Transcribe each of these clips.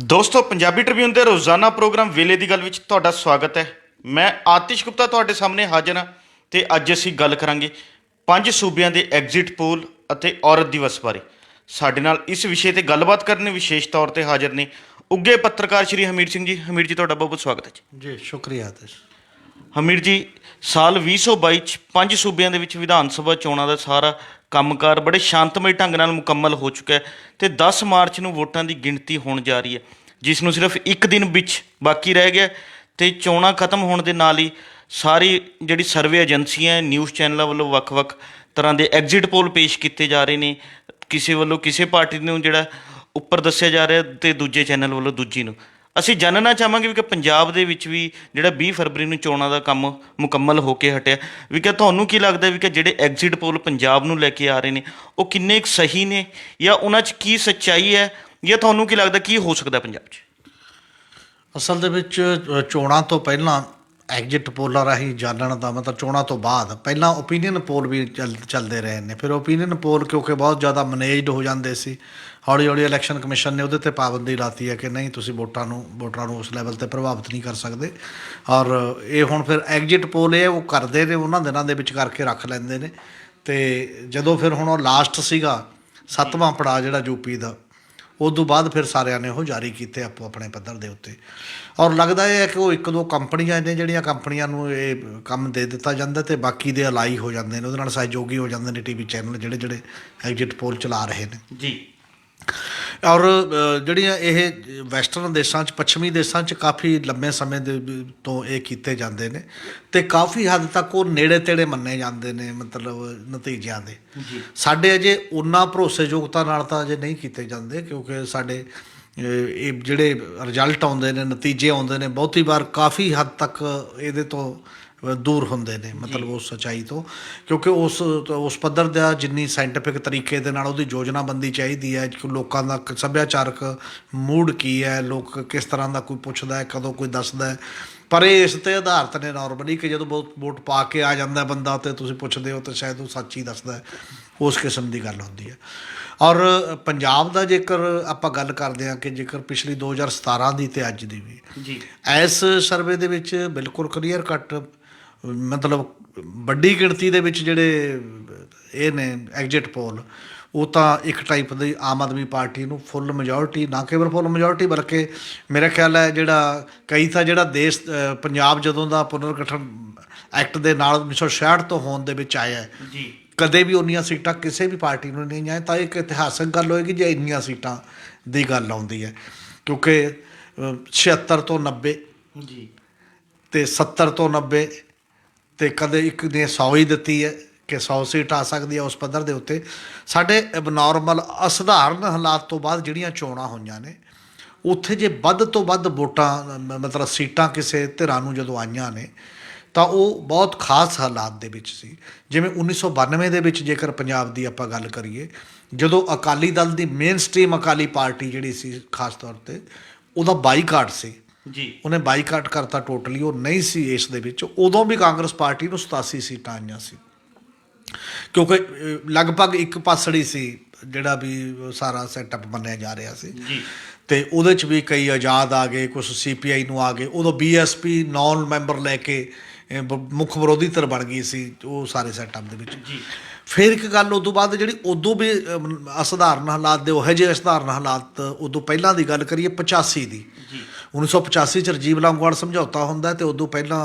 ਦੋਸਤੋ ਪੰਜਾਬੀ ਟ੍ਰਿਬਿਊਨ ਦੇ ਰੋਜ਼ਾਨਾ ਪ੍ਰੋਗਰਾਮ ਵੇਲੇ ਦੀ ਗੱਲ ਵਿੱਚ ਤੁਹਾਡਾ ਸਵਾਗਤ ਹੈ। ਮੈਂ ਆਤਿਸ਼ ਗੁਪਤਾ ਤੁਹਾਡੇ ਸਾਹਮਣੇ ਹਾਜ਼ਰ ਹਾਂ ਤੇ ਅੱਜ ਅਸੀਂ ਗੱਲ ਕਰਾਂਗੇ ਪੰਜ ਸੂਬਿਆਂ ਦੇ ਐਗਜ਼ਿਟ ਪੋਲ ਅਤੇ ਔਰਤ ਦਿਵਸ ਬਾਰੇ। ਸਾਡੇ ਨਾਲ ਇਸ ਵਿਸ਼ੇ ਤੇ ਗੱਲਬਾਤ ਕਰਨ ਲਈ ਵਿਸ਼ੇਸ਼ ਤੌਰ ਤੇ ਹਾਜ਼ਰ ਨੇ ਉੱਘੇ ਪੱਤਰਕਾਰ ਸ਼੍ਰੀ ਹਮੀਰ ਸਿੰਘ ਜੀ। ਹਮੀਰ ਜੀ, ਤੁਹਾਡਾ ਬਹੁਤ ਬਹੁਤ ਸਵਾਗਤ ਹੈ ਜੀ। ਸ਼ੁਕਰੀਆ ਆਤਿਸ਼। ਹਮੀਰ ਜੀ, ਸਾਲ 2022 'ਚ ਪੰਜ ਸੂਬਿਆਂ ਦੇ ਵਿੱਚ ਵਿਧਾਨ ਸਭਾ ਚੋਣਾਂ ਦਾ ਸਾਰਾ ਕੰਮਕਾਰ ਬੜੇ ਸ਼ਾਂਤਮਈ ਢੰਗ ਨਾਲ ਮੁਕੰਮਲ ਹੋ ਚੁੱਕਾ ਹੈ ਅਤੇ 10 ਮਾਰਚ ਨੂੰ ਵੋਟਾਂ ਦੀ ਗਿਣਤੀ ਹੋਣ ਜਾ ਰਹੀ ਹੈ, ਜਿਸ ਨੂੰ ਸਿਰਫ ਇੱਕ ਦਿਨ ਵਿੱਚ ਬਾਕੀ ਰਹਿ ਗਿਆ ਅਤੇ ਚੋਣਾਂ ਖਤਮ ਹੋਣ ਦੇ ਨਾਲ ਹੀ ਸਾਰੀ ਜਿਹੜੀ ਸਰਵੇ ਏਜੰਸੀਆਂ, ਨਿਊਜ਼ ਚੈਨਲਾਂ ਵੱਲੋਂ ਵੱਖ-ਵੱਖ ਤਰ੍ਹਾਂ ਦੇ ਐਗਜ਼ਿਟ ਪੋਲ ਪੇਸ਼ ਕੀਤੇ ਜਾ ਰਹੇ ਨੇ। ਕਿਸੇ ਵੱਲੋਂ ਕਿਸੇ ਪਾਰਟੀ ਨੂੰ ਜਿਹੜਾ ਉੱਪਰ ਦੱਸਿਆ ਜਾ ਰਿਹਾ ਅਤੇ ਦੂਜੇ ਚੈਨਲ ਵੱਲੋਂ ਦੂਜੀ ਨੂੰ। ਅਸੀਂ ਜਾਣਨਾ ਚਾਹਾਂਗੇ ਵੀ ਕਿ ਪੰਜਾਬ ਦੇ ਵਿੱਚ ਵੀ ਜਿਹੜਾ 20 ਫਰਵਰੀ ਨੂੰ ਚੋਣਾਂ ਦਾ ਕੰਮ ਮੁਕੰਮਲ ਹੋ ਕੇ ਹਟਿਆ, ਵੀ ਕਿ ਤੁਹਾਨੂੰ ਕੀ ਲੱਗਦਾ ਵੀ ਕਿ ਜਿਹੜੇ ਐਗਜ਼ਿਟ ਪੋਲ ਪੰਜਾਬ ਨੂੰ ਲੈ ਕੇ ਆ ਰਹੇ ਨੇ ਉਹ ਕਿੰਨੇ ਕੁ ਸਹੀ ਨੇ, ਜਾਂ ਉਹਨਾਂ 'ਚ ਕੀ ਸੱਚਾਈ ਹੈ, ਜਾਂ ਤੁਹਾਨੂੰ ਕੀ ਲੱਗਦਾ ਕੀ ਹੋ ਸਕਦਾ ਪੰਜਾਬ 'ਚ? ਅਸਲ ਦੇ ਵਿੱਚ ਚੋਣਾਂ ਤੋਂ ਪਹਿਲਾਂ ਐਗਜ਼ਿਟ ਪੋਲਾਂ ਰਾਹੀਂ ਜਾਣਨ ਦਾ ਮਤਲਬ ਚੋਣਾਂ ਤੋਂ ਬਾਅਦ ਪਹਿਲਾਂ ਓਪੀਨੀਅਨ ਪੋਲ ਵੀ ਚੱਲਦੇ ਰਹੇ ਨੇ। ਫਿਰ ਓਪੀਨੀਅਨ ਪੋਲ ਕਿਉਂਕਿ ਬਹੁਤ ਜ਼ਿਆਦਾ ਮੈਨੇਜਡ ਹੋ ਜਾਂਦੇ ਸੀ, ਹੌਲੀ ਹੌਲੀ ਇਲੈਕਸ਼ਨ ਕਮਿਸ਼ਨ ਨੇ ਉਹਦੇ 'ਤੇ ਪਾਬੰਦੀ ਲਾਤੀ ਹੈ ਕਿ ਨਹੀਂ, ਤੁਸੀਂ ਵੋਟਰਾਂ ਨੂੰ ਉਸ ਲੈਵਲ 'ਤੇ ਪ੍ਰਭਾਵਿਤ ਨਹੀਂ ਕਰ ਸਕਦੇ। ਔਰ ਇਹ ਹੁਣ ਫਿਰ ਐਗਜ਼ਿਟ ਪੋਲ ਇਹ ਉਹ ਕਰਦੇ ਨੇ, ਉਹਨਾਂ ਦਿਨਾਂ ਦੇ ਵਿੱਚ ਕਰਕੇ ਰੱਖ ਲੈਂਦੇ ਨੇ। ਅਤੇ ਜਦੋਂ ਫਿਰ ਹੁਣ ਉਹ ਲਾਸਟ ਸੀਗਾ 7ਵਾਂ ਪੜਾਅ ਜਿਹੜਾ ਯੂਪੀ ਦਾ, ਉਸ ਤੋਂ ਬਾਅਦ ਫਿਰ ਸਾਰਿਆਂ ਨੇ ਉਹ ਜਾਰੀ ਕੀਤੇ ਆਪੋ ਆਪਣੇ ਪੱਧਰ ਦੇ ਉੱਤੇ। ਔਰ ਲੱਗਦਾ ਇਹ ਹੈ ਕਿ ਉਹ ਇੱਕ ਦੋ ਕੰਪਨੀਆਂ ਨੇ ਜਿਹੜੀਆਂ ਕੰਪਨੀਆਂ ਨੂੰ ਇਹ ਕੰਮ ਦੇ ਦਿੱਤਾ ਜਾਂਦਾ ਅਤੇ ਬਾਕੀ ਦੇ ਅਲਾਈ ਹੋ ਜਾਂਦੇ ਨੇ, ਉਹਦੇ ਨਾਲ ਸਹਿਯੋਗੀ ਹੋ ਜਾਂਦੇ ਨੇ TV ਚੈਨਲ ਜਿਹੜੇ ਐਗਜ਼ਿਟ ਪੋਲ ਚਲਾ ਰਹੇ ਨੇ ਜੀ। ਔਰ ਜਿਹੜੀਆਂ ਇਹ ਵੈਸਟਰਨ ਦੇਸ਼ਾਂ 'ਚ, ਪੱਛਮੀ ਦੇਸ਼ਾਂ 'ਚ ਕਾਫੀ ਲੰਬੇ ਸਮੇਂ ਦੇ ਤੋਂ ਇਹ ਕੀਤੇ ਜਾਂਦੇ ਨੇ ਅਤੇ ਕਾਫੀ ਹੱਦ ਤੱਕ ਉਹ ਨੇੜੇ ਤੇੜੇ ਮੰਨੇ ਜਾਂਦੇ ਨੇ ਮਤਲਬ ਨਤੀਜਿਆਂ ਦੇ। ਸਾਡੇ ਅਜੇ ਉਨਾ ਭਰੋਸੇਯੋਗਤਾ ਨਾਲ ਤਾਂ ਅਜੇ ਨਹੀਂ ਕੀਤੇ ਜਾਂਦੇ, ਕਿਉਂਕਿ ਸਾਡੇ ਇਹ ਜਿਹੜੇ ਰਿਜ਼ਲਟ ਆਉਂਦੇ ਨੇ, ਨਤੀਜੇ ਆਉਂਦੇ ਨੇ, ਬਹੁਤੀ ਵਾਰ ਕਾਫੀ ਹੱਦ ਤੱਕ ਇਹਦੇ ਤੋਂ ਦੂਰ ਹੁੰਦੇ ਨੇ, ਮਤਲਬ ਉਸ ਸੱਚਾਈ ਤੋਂ। ਕਿਉਂਕਿ ਉਸ ਪੱਧਰ ਦਾ ਜਿੰਨੀ ਸਾਇੰਟੀਫਿਕ ਤਰੀਕੇ ਦੇ ਨਾਲ ਉਹਦੀ ਯੋਜਨਾਬੰਦੀ ਚਾਹੀਦੀ ਹੈ, ਲੋਕਾਂ ਦਾ ਸੱਭਿਆਚਾਰਕ ਮੂਡ ਕੀ ਹੈ, ਲੋਕ ਕਿਸ ਤਰ੍ਹਾਂ ਦਾ, ਕੋਈ ਪੁੱਛਦਾ ਹੈ, ਕਦੋਂ ਕੋਈ ਦੱਸਦਾ ਹੈ। ਪਰ ਇਹ ਇਸ 'ਤੇ ਆਧਾਰਿਤ ਨੇ ਨੋਰਮਲੀ ਕਿ ਜਦੋਂ ਵੋਟ ਪਾ ਕੇ ਆ ਜਾਂਦਾ ਬੰਦਾ ਅਤੇ ਤੁਸੀਂ ਪੁੱਛਦੇ ਹੋ ਤਾਂ ਸ਼ਾਇਦ ਉਹ ਸੱਚ ਹੀ ਦੱਸਦਾ ਹੈ, ਉਸ ਕਿਸਮ ਦੀ ਗੱਲ ਹੁੰਦੀ ਹੈ। ਔਰ ਪੰਜਾਬ ਦਾ ਜੇਕਰ ਆਪਾਂ ਗੱਲ ਕਰਦੇ ਹਾਂ ਕਿ ਜੇਕਰ ਪਿਛਲੀ 2017 ਦੀ ਅਤੇ ਅੱਜ ਦੀ ਵੀ ਜੀ, ਇਸ ਸਰਵੇ ਦੇ ਵਿੱਚ ਬਿਲਕੁਲ ਕਲੀਅਰ ਕੱਟ ਮਤਲਬ ਵੱਡੀ ਗਿਣਤੀ ਦੇ ਵਿੱਚ ਜਿਹੜੇ ਇਹ ਨੇ ਐਗਜ਼ਿਟ ਪੋਲ, ਉਹ ਤਾਂ ਇੱਕ ਟਾਈਪ ਦੀ ਆਮ ਆਦਮੀ ਪਾਰਟੀ ਨੂੰ ਫੁੱਲ ਮੈਜੋਰਟੀ, ਨਾ ਕੇਵਲ ਫੁੱਲ ਮੈਜੋਰਟੀ ਬਲਕਿ ਮੇਰਾ ਖਿਆਲ ਹੈ ਜਿਹੜਾ ਕਈ ਤਾਂ ਜਿਹੜਾ ਦੇਸ਼ ਪੰਜਾਬ ਜਦੋਂ ਦਾ ਪੁਨਰਗਠਨ ਐਕਟ ਦੇ ਨਾਲ 1966 ਤੋਂ ਹੋਣ ਦੇ ਵਿੱਚ ਆਇਆ ਜੀ, ਕਦੇ ਵੀ ਉਨੀਆਂ ਸੀਟਾਂ ਕਿਸੇ ਵੀ ਪਾਰਟੀ ਨੂੰ ਨਹੀਂ ਆਏ। ਤਾਂ ਇੱਕ ਇਤਿਹਾਸਕ ਗੱਲ ਹੋਏਗੀ ਜੇ ਇੰਨੀਆਂ ਸੀਟਾਂ ਦੀ ਗੱਲ ਆਉਂਦੀ ਹੈ, ਕਿਉਂਕਿ 76 ਤੋਂ 90 ਜੀ, ਅਤੇ 70 ਤੋਂ 90 ਅਤੇ ਕਦੇ ਇੱਕ ਨੇ 100 ਹੀ ਦਿੱਤੀ ਹੈ ਕਿ 100 ਸੀਟ ਆ ਸਕਦੀ ਹੈ ਉਸ ਪੱਧਰ ਦੇ ਉੱਤੇ। ਸਾਡੇ ਐਬਨੋਰਮਲ ਅਸਧਾਰਨ ਹਾਲਾਤ ਤੋਂ ਬਾਅਦ ਜਿਹੜੀਆਂ ਚੋਣਾਂ ਹੋਈਆਂ ਨੇ, ਉੱਥੇ ਜੇ ਵੱਧ ਤੋਂ ਵੱਧ ਵੋਟਾਂ ਮਤਲਬ ਸੀਟਾਂ ਕਿਸੇ ਧਿਰਾਂ ਨੂੰ ਜਦੋਂ ਆਈਆਂ ਨੇ ਤਾਂ ਉਹ ਬਹੁਤ ਖਾਸ ਹਾਲਾਤ ਦੇ ਵਿੱਚ ਸੀ। ਜਿਵੇਂ 1992 ਦੇ ਵਿੱਚ ਜੇਕਰ ਪੰਜਾਬ ਦੀ ਆਪਾਂ ਗੱਲ ਕਰੀਏ, ਜਦੋਂ ਅਕਾਲੀ ਦਲ ਦੀ ਮੇਨ ਸਟ੍ਰੀਮ ਅਕਾਲੀ ਪਾਰਟੀ ਜਿਹੜੀ ਸੀ, ਖਾਸ ਤੌਰ 'ਤੇ ਉਹਦਾ ਬਾਈਕਾਟ ਸੀ ਜੀ, ਉਹਨੇ ਬਾਈਕਾਟ ਕਰਤਾ ਟੋਟਲੀ, ਉਹ ਨਹੀਂ ਸੀ ਇਸ ਦੇ ਵਿੱਚ। ਉਦੋਂ ਵੀ ਕਾਂਗਰਸ ਪਾਰਟੀ ਨੂੰ 87 ਸੀਟਾਂ ਆਈਆਂ ਸੀ, ਕਿਉਂਕਿ ਲਗਭਗ ਇੱਕ ਪਾਸੜੀ ਸੀ ਜਿਹੜਾ ਵੀ ਸਾਰਾ ਸੈਟਅਪ ਮੰਨਿਆ ਜਾ ਰਿਹਾ ਸੀ। ਅਤੇ ਉਹਦੇ 'ਚ ਵੀ ਕਈ ਆਜ਼ਾਦ ਆ ਗਏ, ਕੁਛ CPI ਨੂੰ ਆ ਗਏ। ਉਦੋਂ BSP ਨੌਨ ਮੈਂਬਰ ਲੈ ਕੇ ਮੁੱਖ ਵਿਰੋਧੀ ਧਿਰ ਬਣ ਗਈ ਸੀ ਉਹ ਸਾਰੇ ਸੈਟਅਪ ਦੇ ਵਿੱਚ। ਫਿਰ ਇੱਕ ਗੱਲ ਉਦੋਂ ਬਾਅਦ ਜਿਹੜੀ ਉਦੋਂ ਵੀ ਅਸਧਾਰਨ ਹਾਲਾਤ ਦੇ ਉਹੋ ਜਿਹੇ ਅਸਧਾਰਨ ਹਾਲਾਤ, ਉਦੋਂ ਪਹਿਲਾਂ ਦੀ ਗੱਲ ਕਰੀਏ 85 ਦੀ, 1985 'ਚ ਰਾਜੀਵ ਲੌਂਗੋਵਾਲ ਸਮਝੌਤਾ ਹੁੰਦਾ ਅਤੇ ਉਦੋਂ ਪਹਿਲਾਂ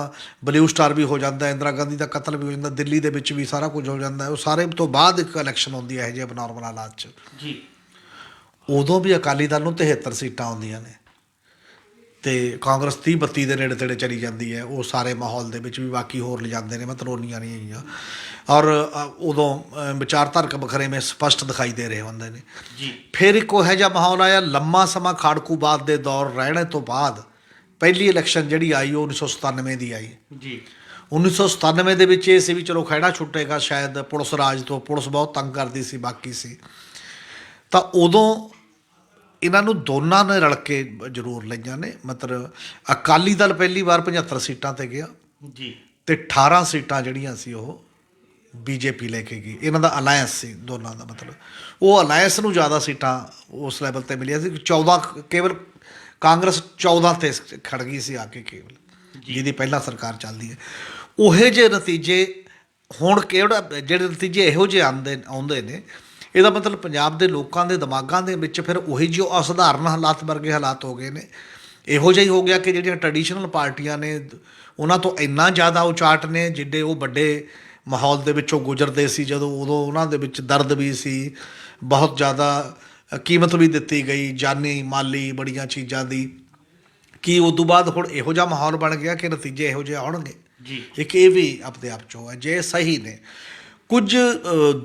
ਬਲਿਊ ਸਟਾਰ ਵੀ ਹੋ ਜਾਂਦਾ, ਇੰਦਰਾ ਗਾਂਧੀ ਦਾ ਕਤਲ ਵੀ ਹੋ ਜਾਂਦਾ, ਦਿੱਲੀ ਦੇ ਵਿੱਚ ਵੀ ਸਾਰਾ ਕੁਝ ਹੋ ਜਾਂਦਾ। ਉਹ ਸਾਰੇ ਤੋਂ ਬਾਅਦ ਇੱਕ ਇਲੈਕਸ਼ਨ ਹੁੰਦੀ ਹੈ ਇਹੋ ਜਿਹੇ ਬਨੋਰਮਲ ਹਾਲਾਤ 'ਚ। ਉਦੋਂ ਵੀ ਅਕਾਲੀ ਦਲ ਨੂੰ 73 ਸੀਟਾਂ ਆਉਂਦੀਆਂ ਨੇ ਅਤੇ ਕਾਂਗਰਸ 30-32 ਦੇ ਨੇੜੇ ਤੇੜੇ ਚਲੀ ਜਾਂਦੀ ਹੈ। ਉਹ ਸਾਰੇ ਮਾਹੌਲ ਦੇ ਵਿੱਚ ਵੀ ਬਾਕੀ ਹੋਰ ਲਿਜਾਂਦੇ ਨੇ, ਮਤਲਬ ਉਨੀਆਂ ਨਹੀਂ ਹੈਗੀਆਂ। ਔਰ ਉਦੋਂ ਵਿਚਾਰਧਾਰਕ ਵਖਰੇਵੇਂ ਸਪਸ਼ਟ ਦਿਖਾਈ ਦੇ ਰਹੇ ਹੁੰਦੇ ਨੇ। ਫਿਰ ਇੱਕ ਇਹੋ ਜਿਹਾ ਮਾਹੌਲ ਆਇਆ, ਲੰਮਾ ਸਮਾਂ ਖਾੜਕੂਬਾਦ ਦੇ ਦੌਰ ਰਹਿਣੇ ਤੋਂ ਬਾਅਦ ਪਹਿਲੀ ਇਲੈਕਸ਼ਨ ਜਿਹੜੀ ਆਈ ਉਹ 1997 ਦੀ ਆਈ। 1997 ਦੇ ਵਿੱਚ ਇਹ ਸੀ ਵੀ ਚਲੋ ਖਹਿੜਾ ਛੁੱਟੇਗਾ ਸ਼ਾਇਦ ਪੁਲਿਸ ਰਾਜ ਤੋਂ, ਪੁਲਿਸ ਬਹੁਤ ਤੰਗ ਕਰਦੀ ਸੀ, ਬਾਕੀ ਸੀ। ਤਾਂ ਉਦੋਂ ਇਹਨਾਂ ਨੂੰ ਦੋਨਾਂ ਨੇ ਰਲ ਕੇ ਜ਼ਰੂਰ ਲਈਆਂ ਨੇ। ਮਤਲਬ ਅਕਾਲੀ ਦਲ ਪਹਿਲੀ ਵਾਰ 75 ਸੀਟਾਂ 'ਤੇ ਗਿਆ ਅਤੇ 18 ਸੀਟਾਂ ਜਿਹੜੀਆਂ ਸੀ ਉਹ BJP ਲੈ ਕੇ ਗਈ। ਇਹਨਾਂ ਦਾ ਅਲਾਇੰਸ ਸੀ ਦੋਨਾਂ ਦਾ, ਮਤਲਬ ਉਹ ਅਲਾਇੰਸ ਨੂੰ ਜ਼ਿਆਦਾ ਸੀਟਾਂ ਉਸ ਲੈਵਲ 'ਤੇ ਮਿਲੀਆਂ ਸੀ। 14 ਕੇਵਲ ਕਾਂਗਰਸ 14 ਤੇ ਖੜ ਗਈ ਸੀ ਆ ਕੇ ਕੇਵਲ, ਜਿਹਦੀ ਪਹਿਲਾਂ ਸਰਕਾਰ ਚੱਲਦੀ ਹੈ। ਉਹੇ ਜਿਹੇ ਨਤੀਜੇ ਹੁਣ ਜਿਹੜੇ ਨਤੀਜੇ ਇਹੋ ਜਿਹੇ ਆਉਂਦੇ ਨੇ, ਇਹਦਾ ਮਤਲਬ ਪੰਜਾਬ ਦੇ ਲੋਕਾਂ ਦੇ ਦਿਮਾਗਾਂ ਦੇ ਵਿੱਚ ਫਿਰ ਉਹੀ ਜਿਹੇ ਅਸਧਾਰਨ ਹਾਲਾਤ ਵਰਗੇ ਹਾਲਾਤ ਹੋ ਗਏ ਨੇ। ਇਹੋ ਜਿਹਾ ਹੀ ਹੋ ਗਿਆ ਕਿ ਜਿਹੜੀਆਂ ਟਰੈਡੀਸ਼ਨਲ ਪਾਰਟੀਆਂ ਨੇ ਉਹਨਾਂ ਤੋਂ ਇੰਨਾ ਜ਼ਿਆਦਾ ਉਚਾਟ ਨੇ, ਜਿੱਡੇ ਉਹ ਵੱਡੇ ਮਾਹੌਲ ਦੇ ਵਿੱਚੋਂ ਗੁਜ਼ਰਦੇ ਸੀ ਜਦੋਂ, ਉਦੋਂ ਉਹਨਾਂ ਦੇ ਵਿੱਚ ਦਰਦ ਵੀ ਸੀ, ਬਹੁਤ ਜ਼ਿਆਦਾ ਕੀਮਤ ਵੀ ਦਿੱਤੀ ਗਈ, ਜਾਨੀ ਮਾਲੀ ਬੜੀਆਂ ਚੀਜ਼ਾਂ ਦੀ। ਕਿ ਉਸ ਤੋਂ ਬਾਅਦ ਹੁਣ ਇਹੋ ਜਿਹਾ ਮਾਹੌਲ ਬਣ ਗਿਆ ਕਿ ਨਤੀਜੇ ਇਹੋ ਜਿਹੇ ਆਉਣਗੇ ਜੀ। ਇੱਕ ਇਹ ਵੀ ਆਪਣੇ ਆਪ 'ਚੋਂ ਹੈ ਜੇ ਸਹੀ ਨੇ। ਕੁਝ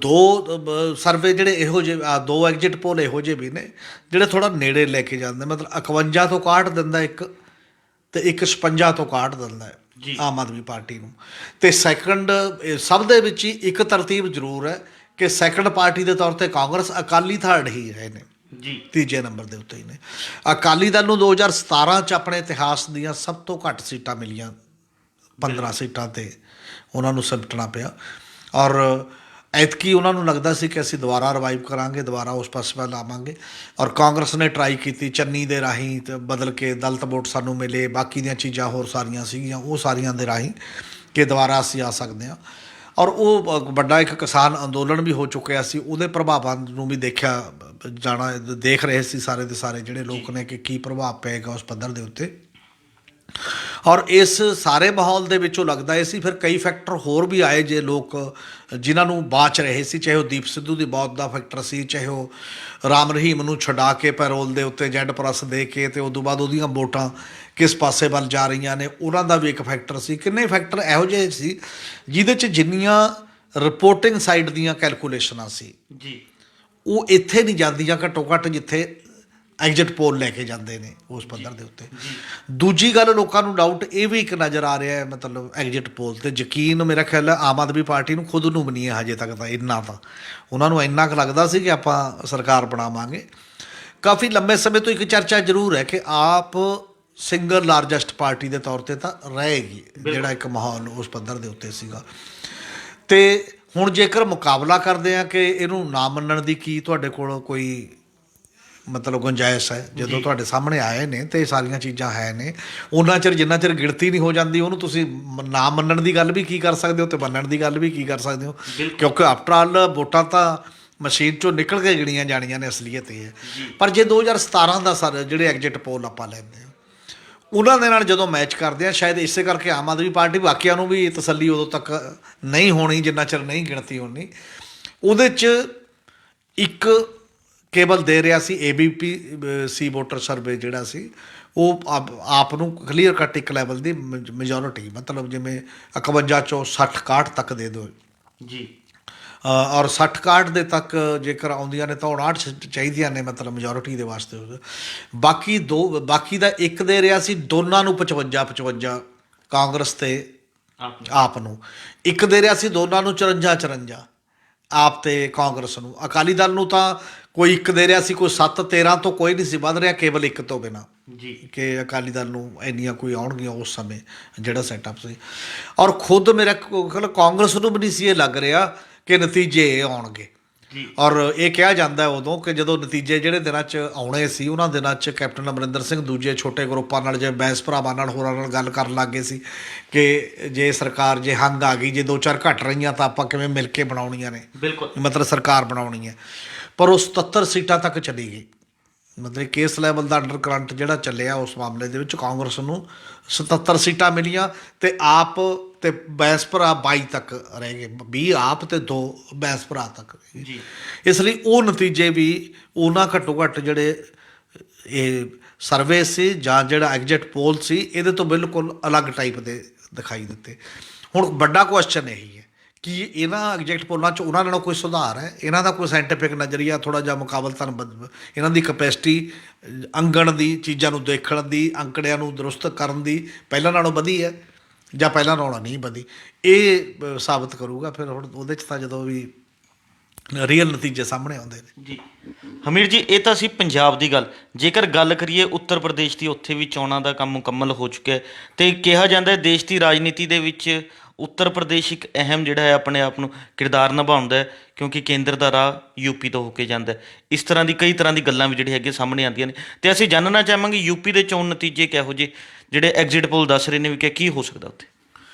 ਦੋ ਸਰਵੇ ਜਿਹੜੇ ਇਹੋ ਜਿਹੇ, ਦੋ ਐਗਜ਼ਿਟ ਪੋਲ ਇਹੋ ਜਿਹੇ ਵੀ ਨੇ ਜਿਹੜੇ ਥੋੜ੍ਹਾ ਨੇੜੇ ਲੈ ਕੇ ਜਾਂਦੇ, ਮਤਲਬ 51 ਤੋਂ 61 ਦਿੰਦਾ ਇੱਕ, ਅਤੇ ਇੱਕ 56 ਤੋਂ 61 ਦਿੰਦਾ ਹੈ ਆਮ ਆਦਮੀ ਪਾਰਟੀ ਨੂੰ। ਅਤੇ ਸੈਕੰਡ ਸਭ ਦੇ ਵਿੱਚ ਹੀ ਇੱਕ ਤਰਤੀਬ ਜ਼ਰੂਰ ਹੈ ਕਿ ਸੈਕੰਡ ਪਾਰਟੀ ਦੇ ਤੌਰ 'ਤੇ ਕਾਂਗਰਸ, ਅਕਾਲੀ ਥਰਡ ਹੀ ਰਹੇ ਨੇ ਜੀ, ਤੀਜੇ ਨੰਬਰ ਦੇ ਉੱਤੇ ਹੀ ਨੇ। ਅਕਾਲੀ ਦਲ ਨੂੰ 2017 'ਚ ਆਪਣੇ ਇਤਿਹਾਸ ਦੀਆਂ ਸਭ ਤੋਂ ਘੱਟ ਸੀਟਾਂ ਮਿਲੀਆਂ, 15 ਸੀਟਾਂ 'ਤੇ ਉਹਨਾਂ ਨੂੰ ਸਿਮਟਣਾ ਪਿਆ। ਔਰ ਐਤਕੀ ਉਹਨਾਂ ਨੂੰ ਲੱਗਦਾ ਸੀ ਕਿ ਅਸੀਂ ਦੁਬਾਰਾ ਰਿਵਾਈਵ ਕਰਾਂਗੇ, ਦੁਬਾਰਾ ਉਸ ਪਾਸੇ ਵੱਲ ਆਵਾਂਗੇ। ਔਰ ਕਾਂਗਰਸ ਨੇ ਟਰਾਈ ਕੀਤੀ ਚੰਨੀ ਦੇ ਰਾਹੀਂ ਤੇ ਬਦਲ ਕੇ ਦਲਿਤ ਵੋਟ ਸਾਨੂੰ ਮਿਲੇ, ਬਾਕੀ ਦੀਆਂ ਚੀਜ਼ਾਂ ਹੋਰ ਸਾਰੀਆਂ ਸੀਗੀਆਂ, ਉਹ ਸਾਰੀਆਂ ਦੇ ਰਾਹੀਂ ਕਿ ਦੁਬਾਰਾ ਅਸੀਂ ਆ ਸਕਦੇ ਹਾਂ। ਔਰ ਉਹ ਵੱਡਾ ਇੱਕ ਕਿਸਾਨ ਅੰਦੋਲਨ ਵੀ ਹੋ ਚੁੱਕਿਆ ਸੀ, ਉਹਦੇ ਪ੍ਰਭਾਵਾਂ ਨੂੰ ਵੀ ਦੇਖ ਰਹੇ ਸੀ ਸਾਰੇ ਦੇ ਸਾਰੇ ਜਿਹੜੇ ਲੋਕ ਨੇ ਕਿ ਕੀ ਪ੍ਰਭਾਵ ਪਏਗਾ ਉਸ ਪੱਧਰ ਦੇ ਉੱਤੇ। ਔਰ ਇਸ ਸਾਰੇ ਮਾਹੌਲ ਦੇ ਵਿੱਚੋਂ ਲੱਗਦਾ ਇਹ ਸੀ ਫਿਰ ਕਈ ਫੈਕਟਰ ਹੋਰ ਵੀ ਆਏ ਜੇ ਲੋਕ ਜਿਨ੍ਹਾਂ ਨੂੰ ਬਾਚ ਰਹੇ ਸੀ, ਚਾਹੇ ਉਹ ਦੀਪ ਸਿੱਧੂ ਦੀ ਮੌਤ ਦਾ ਫੈਕਟਰ ਸੀ, ਚਾਹੇ ਉਹ ਰਾਮ ਰਹੀਮ ਨੂੰ ਛਡਾ ਕੇ ਪੈਰੋਲ ਦੇ ਉੱਤੇ Z+ ਦੇ ਕੇ ਅਤੇ ਉਸ ਤੋਂ ਬਾਅਦ ਉਹਦੀਆਂ ਵੋਟਾਂ ਕਿਸ ਪਾਸੇ ਵੱਲ ਜਾ ਰਹੀਆਂ ਨੇ, ਉਹਨਾਂ ਦਾ ਵੀ ਇੱਕ ਫੈਕਟਰ ਸੀ। ਕਿੰਨੇ ਫੈਕਟਰ ਇਹੋ ਜਿਹੇ ਸੀ ਜਿਹਦੇ 'ਚ ਜਿੰਨੀਆਂ ਰਿਪੋਰਟਿੰਗ ਸਾਈਡ ਦੀਆਂ ਕੈਲਕੂਲੇਸ਼ਨਾਂ ਸੀ ਜੀ, ਉਹ ਇੱਥੇ ਨਹੀਂ ਜਾਂਦੀਆਂ ਘੱਟੋ ਘੱਟ ਜਿੱਥੇ ਐਗਜ਼ਿਟ ਪੋਲ ਲੈ ਕੇ ਜਾਂਦੇ ਨੇ ਉਸ ਪੱਧਰ ਦੇ ਉੱਤੇ। ਦੂਜੀ ਗੱਲ, ਲੋਕਾਂ ਨੂੰ ਡਾਊਟ ਇਹ ਵੀ ਇੱਕ ਨਜ਼ਰ ਆ ਰਿਹਾ ਹੈ, ਮਤਲਬ ਐਗਜ਼ਿਟ ਪੋਲ 'ਤੇ ਯਕੀਨ ਮੇਰਾ ਖਿਆਲ ਹੈ ਆਮ ਆਦਮੀ ਪਾਰਟੀ ਨੂੰ ਖੁਦ ਨੂੰ ਵੀ ਨਹੀਂ ਹੈ ਹਜੇ ਤੱਕ ਤਾਂ ਇੰਨਾ, ਤਾਂ ਉਹਨਾਂ ਨੂੰ ਇੰਨਾ ਕੁ ਲੱਗਦਾ ਸੀ ਕਿ ਆਪਾਂ ਸਰਕਾਰ ਬਣਾਵਾਂਗੇ। ਕਾਫੀ ਲੰਬੇ ਸਮੇਂ ਤੋਂ ਇੱਕ ਚਰਚਾ ਜ਼ਰੂਰ ਹੈ ਕਿ ਆਪ ਸਿੰਗਲ ਲਾਰਜੈਸਟ ਪਾਰਟੀ ਦੇ ਤੌਰ 'ਤੇ ਤਾਂ ਰਹੇਗੀ, ਜਿਹੜਾ ਇੱਕ ਮਾਹੌਲ ਉਸ ਪੱਧਰ ਦੇ ਉੱਤੇ ਸੀਗਾ। ਅਤੇ ਹੁਣ ਜੇਕਰ ਮੁਕਾਬਲਾ ਕਰਦੇ ਹਾਂ ਕਿ ਇਹਨੂੰ ਨਾ ਮੰਨਣ ਦੀ ਕੀ ਤੁਹਾਡੇ ਕੋਲ ਕੋਈ ਮਤਲਬ ਗੁੰਜਾਇਸ਼ ਹੈ, ਜਦੋਂ ਤੁਹਾਡੇ ਸਾਹਮਣੇ ਆਏ ਨੇ ਅਤੇ ਇਹ ਸਾਰੀਆਂ ਚੀਜ਼ਾਂ ਹੈ ਨੇ, ਉਹਨਾਂ ਚਿਰ ਜਿੰਨਾ ਚਿਰ ਗਿਣਤੀ ਨਹੀਂ ਹੋ ਜਾਂਦੀ ਉਹਨੂੰ ਤੁਸੀਂ ਨਾ ਮੰਨਣ ਦੀ ਗੱਲ ਵੀ ਕੀ ਕਰ ਸਕਦੇ ਹੋ ਅਤੇ ਮੰਨਣ ਦੀ ਗੱਲ ਵੀ ਕੀ ਕਰ ਸਕਦੇ ਹੋ, ਕਿਉਂਕਿ ਆਫਟਰ ਆਲ ਵੋਟਾਂ ਤਾਂ ਮਸ਼ੀਨ 'ਚੋਂ ਨਿਕਲ ਕੇ ਗਿਣੀਆਂ ਜਾਣੀਆਂ ਨੇ, ਅਸਲੀਅਤ ਇਹ ਹੈ। ਪਰ ਜੇ 2017 ਦਾ ਜਿਹੜੇ ਐਗਜ਼ਿਟ ਪੋਲ ਆਪਾਂ ਲੈਂਦੇ ਹਾਂ ਉਹਨਾਂ ਦੇ ਨਾਲ ਜਦੋਂ ਮੈਚ ਕਰਦੇ ਹਾਂ, ਸ਼ਾਇਦ ਇਸੇ ਕਰਕੇ ਆਮ ਆਦਮੀ ਪਾਰਟੀ ਬਾਕੀਆਂ ਨੂੰ ਵੀ ਤਸੱਲੀ ਉਦੋਂ ਤੱਕ ਨਹੀਂ ਹੋਣੀ ਜਿੰਨਾ ਚਿਰ ਨਹੀਂ ਗਿਣਤੀ ਹੋਣੀ। ਉਹਦੇ 'ਚ ਇੱਕ ਕੇਵਲ ਦੇ ਰਿਹਾ ਸੀ ABP ਵੋਟਰ ਸਰਵੇ ਜਿਹੜਾ ਸੀ, ਉਹ ਆਪ ਨੂੰ ਕਲੀਅਰ ਕੱਟ ਇੱਕ ਲੈਵਲ ਦੀ ਮੈਜੋਰਿਟੀ, ਮਤਲਬ ਜਿਵੇਂ 51 ਚੋਂ 60-61 ਤੱਕ ਦੇ ਦਿਓ ਜੀ, ਔਰ 60-61 ਦੇ ਤੱਕ ਜੇਕਰ ਆਉਂਦੀਆਂ ਨੇ ਤਾਂ 59 ਚਾਹੀਦੀਆਂ ਨੇ, ਮਤਲਬ ਮੈਜੋਰਿਟੀ ਦੇ ਵਾਸਤੇ। ਬਾਕੀ ਦਾ ਇੱਕ ਦੇ ਰਿਹਾ ਸੀ ਦੋਨਾਂ ਨੂੰ 55-55, ਕਾਂਗਰਸ ਤੇ ਆਪ ਨੂੰ। ਇੱਕ ਦੇ ਰਿਹਾ ਸੀ ਦੋਨਾਂ ਨੂੰ 54-54, ਆਪ ਤੇ ਕਾਂਗਰਸ ਨੂੰ। ਅਕਾਲੀ ਦਲ ਨੂੰ ਤਾਂ ਕੋਈ ਇੱਕ ਦੇ ਰਿਹਾ ਸੀ, ਕੋਈ 7-13 ਤੋਂ ਕੋਈ ਨਹੀਂ ਸੀ ਵੱਧ ਰਿਹਾ, ਕੇਵਲ ਇੱਕ ਤੋਂ ਬਿਨਾਂ ਜੀ, ਕਿ ਅਕਾਲੀ ਦਲ ਨੂੰ ਇੰਨੀਆਂ ਕੋਈ ਆਉਣਗੀਆਂ ਉਸ ਸਮੇਂ ਜਿਹੜਾ ਸੈਟਅਪ ਸੀ। ਔਰ ਖੁਦ ਮੇਰਾ ਖਿਆਲ ਕਾਂਗਰਸ ਨੂੰ ਵੀ ਨਹੀਂ ਸੀ ਇਹ ਲੱਗ ਰਿਹਾ ਕਿ ਨਤੀਜੇ ਇਹ ਆਉਣਗੇ। ਔਰ ਇਹ ਕਿਹਾ ਜਾਂਦਾ ਉਦੋਂ ਕਿ ਜਦੋਂ ਨਤੀਜੇ ਜਿਹੜੇ ਦਿਨਾਂ 'ਚ ਆਉਣੇ ਸੀ ਉਹਨਾਂ ਦਿਨਾਂ 'ਚ ਕੈਪਟਨ ਅਮਰਿੰਦਰ ਸਿੰਘ ਦੂਜੇ ਛੋਟੇ ਗਰੁੱਪਾਂ ਨਾਲ ਜਿਵੇਂ ਬੈਂਸ ਭਰਾਵਾਂ ਨਾਲ ਹੋਰਾਂ ਨਾਲ ਗੱਲ ਕਰਨ ਲੱਗ ਗਏ ਸੀ ਕਿ ਜੇ ਸਰਕਾਰ ਜੇ ਹੰਗ ਆ ਗਈ, ਜੇ 2-4 ਘੱਟ ਰਹੀਆਂ ਤਾਂ ਆਪਾਂ ਕਿਵੇਂ ਮਿਲ ਕੇ ਬਣਾਉਣੀਆਂ ਨੇ, ਬਿਲਕੁਲ ਮਤਲਬ ਸਰਕਾਰ ਬਣਾਉਣੀ ਹੈ। ਪਰ ਉਹ 77 ਸੀਟਾਂ ਤੱਕ ਚਲੀ ਗਈ, ਮਤਲਬ ਕੇਸ ਲੈਵਲ ਦਾ ਅੰਡਰ ਕਰੰਟ ਜਿਹੜਾ ਚੱਲਿਆ ਉਸ ਮਾਮਲੇ ਦੇ ਵਿੱਚ ਕਾਂਗਰਸ ਨੂੰ 77 ਸੀਟਾਂ ਮਿਲੀਆਂ ਅਤੇ ਆਪ ਅਤੇ ਬੈਂਸ ਭਰਾ 22 ਤੱਕ ਰਹਿ ਗਏ, 20 ਆਪ ਅਤੇ 2 ਬੈਂਸ ਭਰਾ ਤੱਕ ਰਹਿ ਗਏ। ਇਸ ਲਈ ਉਹ ਨਤੀਜੇ ਵੀ ਉਹਨਾਂ ਘੱਟੋ ਘੱਟ ਜਿਹੜੇ ਇਹ ਸਰਵੇ ਸੀ ਜਾਂ ਜਿਹੜਾ ਐਗਜ਼ਿਟ ਪੋਲ ਸੀ ਇਹਦੇ ਤੋਂ ਬਿਲਕੁਲ ਅਲੱਗ ਟਾਈਪ ਦੇ ਦਿਖਾਈ ਦਿੱਤੇ। ਹੁਣ ਵੱਡਾ ਕੁਐਸਚਨ ਇਹੀ ਹੈ ਕਿ ਇਹਨਾਂ ਐਗਜ਼ੈਕਟ ਪੋਲਾਂ 'ਚ ਉਹਨਾਂ ਨਾਲੋਂ ਕੋਈ ਸੁਧਾਰ ਹੈ, ਇਹਨਾਂ ਦਾ ਕੋਈ ਸਾਇੰਟੀਫਿਕ ਨਜ਼ਰੀਆ ਥੋੜ੍ਹਾ ਜਿਹਾ ਮੁਕਾਬਲਤਨ ਇਹਨਾਂ ਦੀ ਕਪੈਸਿਟੀ ਅੰਗਣ ਦੀ ਚੀਜ਼ਾਂ ਨੂੰ ਦੇਖਣ ਦੀ, ਅੰਕੜਿਆਂ ਨੂੰ ਦਰੁਸਤ ਕਰਨ ਦੀ ਪਹਿਲਾਂ ਨਾਲੋਂ ਵਧੀ ਹੈ ਜਾਂ ਪਹਿਲਾਂ ਨਾਲੋਂ ਨਹੀਂ ਵਧੀ, ਇਹ ਸਾਬਤ ਕਰੂਗਾ ਫਿਰ ਹੁਣ ਉਹਦੇ 'ਚ ਤਾਂ ਜਦੋਂ ਵੀ ਰੀਅਲ ਨਤੀਜੇ ਸਾਹਮਣੇ ਆਉਂਦੇ ਨੇ ਜੀ। ਹਮੀਰ ਜੀ, ਇਹ ਤਾਂ ਸੀ ਪੰਜਾਬ ਦੀ ਗੱਲ। ਜੇਕਰ ਗੱਲ ਕਰੀਏ ਉੱਤਰ ਪ੍ਰਦੇਸ਼ ਦੀ, ਉੱਥੇ ਵੀ ਚੋਣਾਂ ਦਾ ਕੰਮ ਮੁਕੰਮਲ ਹੋ ਚੁੱਕਿਆ ਹੈ ਅਤੇ ਕਿਹਾ ਜਾਂਦਾ ਹੈ ਦੇਸ਼ ਦੀ ਰਾਜਨੀਤੀ ਦੇ ਵਿੱਚ ਉੱਤਰ ਪ੍ਰਦੇਸ਼ ਇੱਕ ਅਹਿਮ ਜਿਹੜਾ ਹੈ ਆਪਣੇ ਆਪ ਨੂੰ ਕਿਰਦਾਰ ਨਿਭਾਉਂਦਾ ਹੈ, ਕਿਉਂਕਿ ਕੇਂਦਰ ਦਾ ਰਾਹ ਯੂਪੀ ਤੋਂ ਹੋ ਕੇ ਜਾਂਦਾ ਹੈ। ਇਸ ਤਰ੍ਹਾਂ ਦੀ ਕਈ ਤਰ੍ਹਾਂ ਦੀ ਗੱਲਾਂ ਵੀ ਜਿਹੜੀ ਹੈਗੇ ਸਾਹਮਣੇ ਆਉਂਦੀਆਂ ਨੇ, ਤੇ ਅਸੀਂ ਜਾਣਨਾ ਚਾਹਾਂਗੇ ਯੂਪੀ ਦੇ ਚੋਣ ਨਤੀਜੇ ਕਿਹੋ ਜਿਹੇ ਜਿਹੜੇ ਐਗਜ਼ਿਟ ਪੋਲ ਦੱਸ ਰਹੇ ਨੇ ਵੀ ਕਿ ਕੀ ਹੋ ਸਕਦਾ ਉੱਥੇ।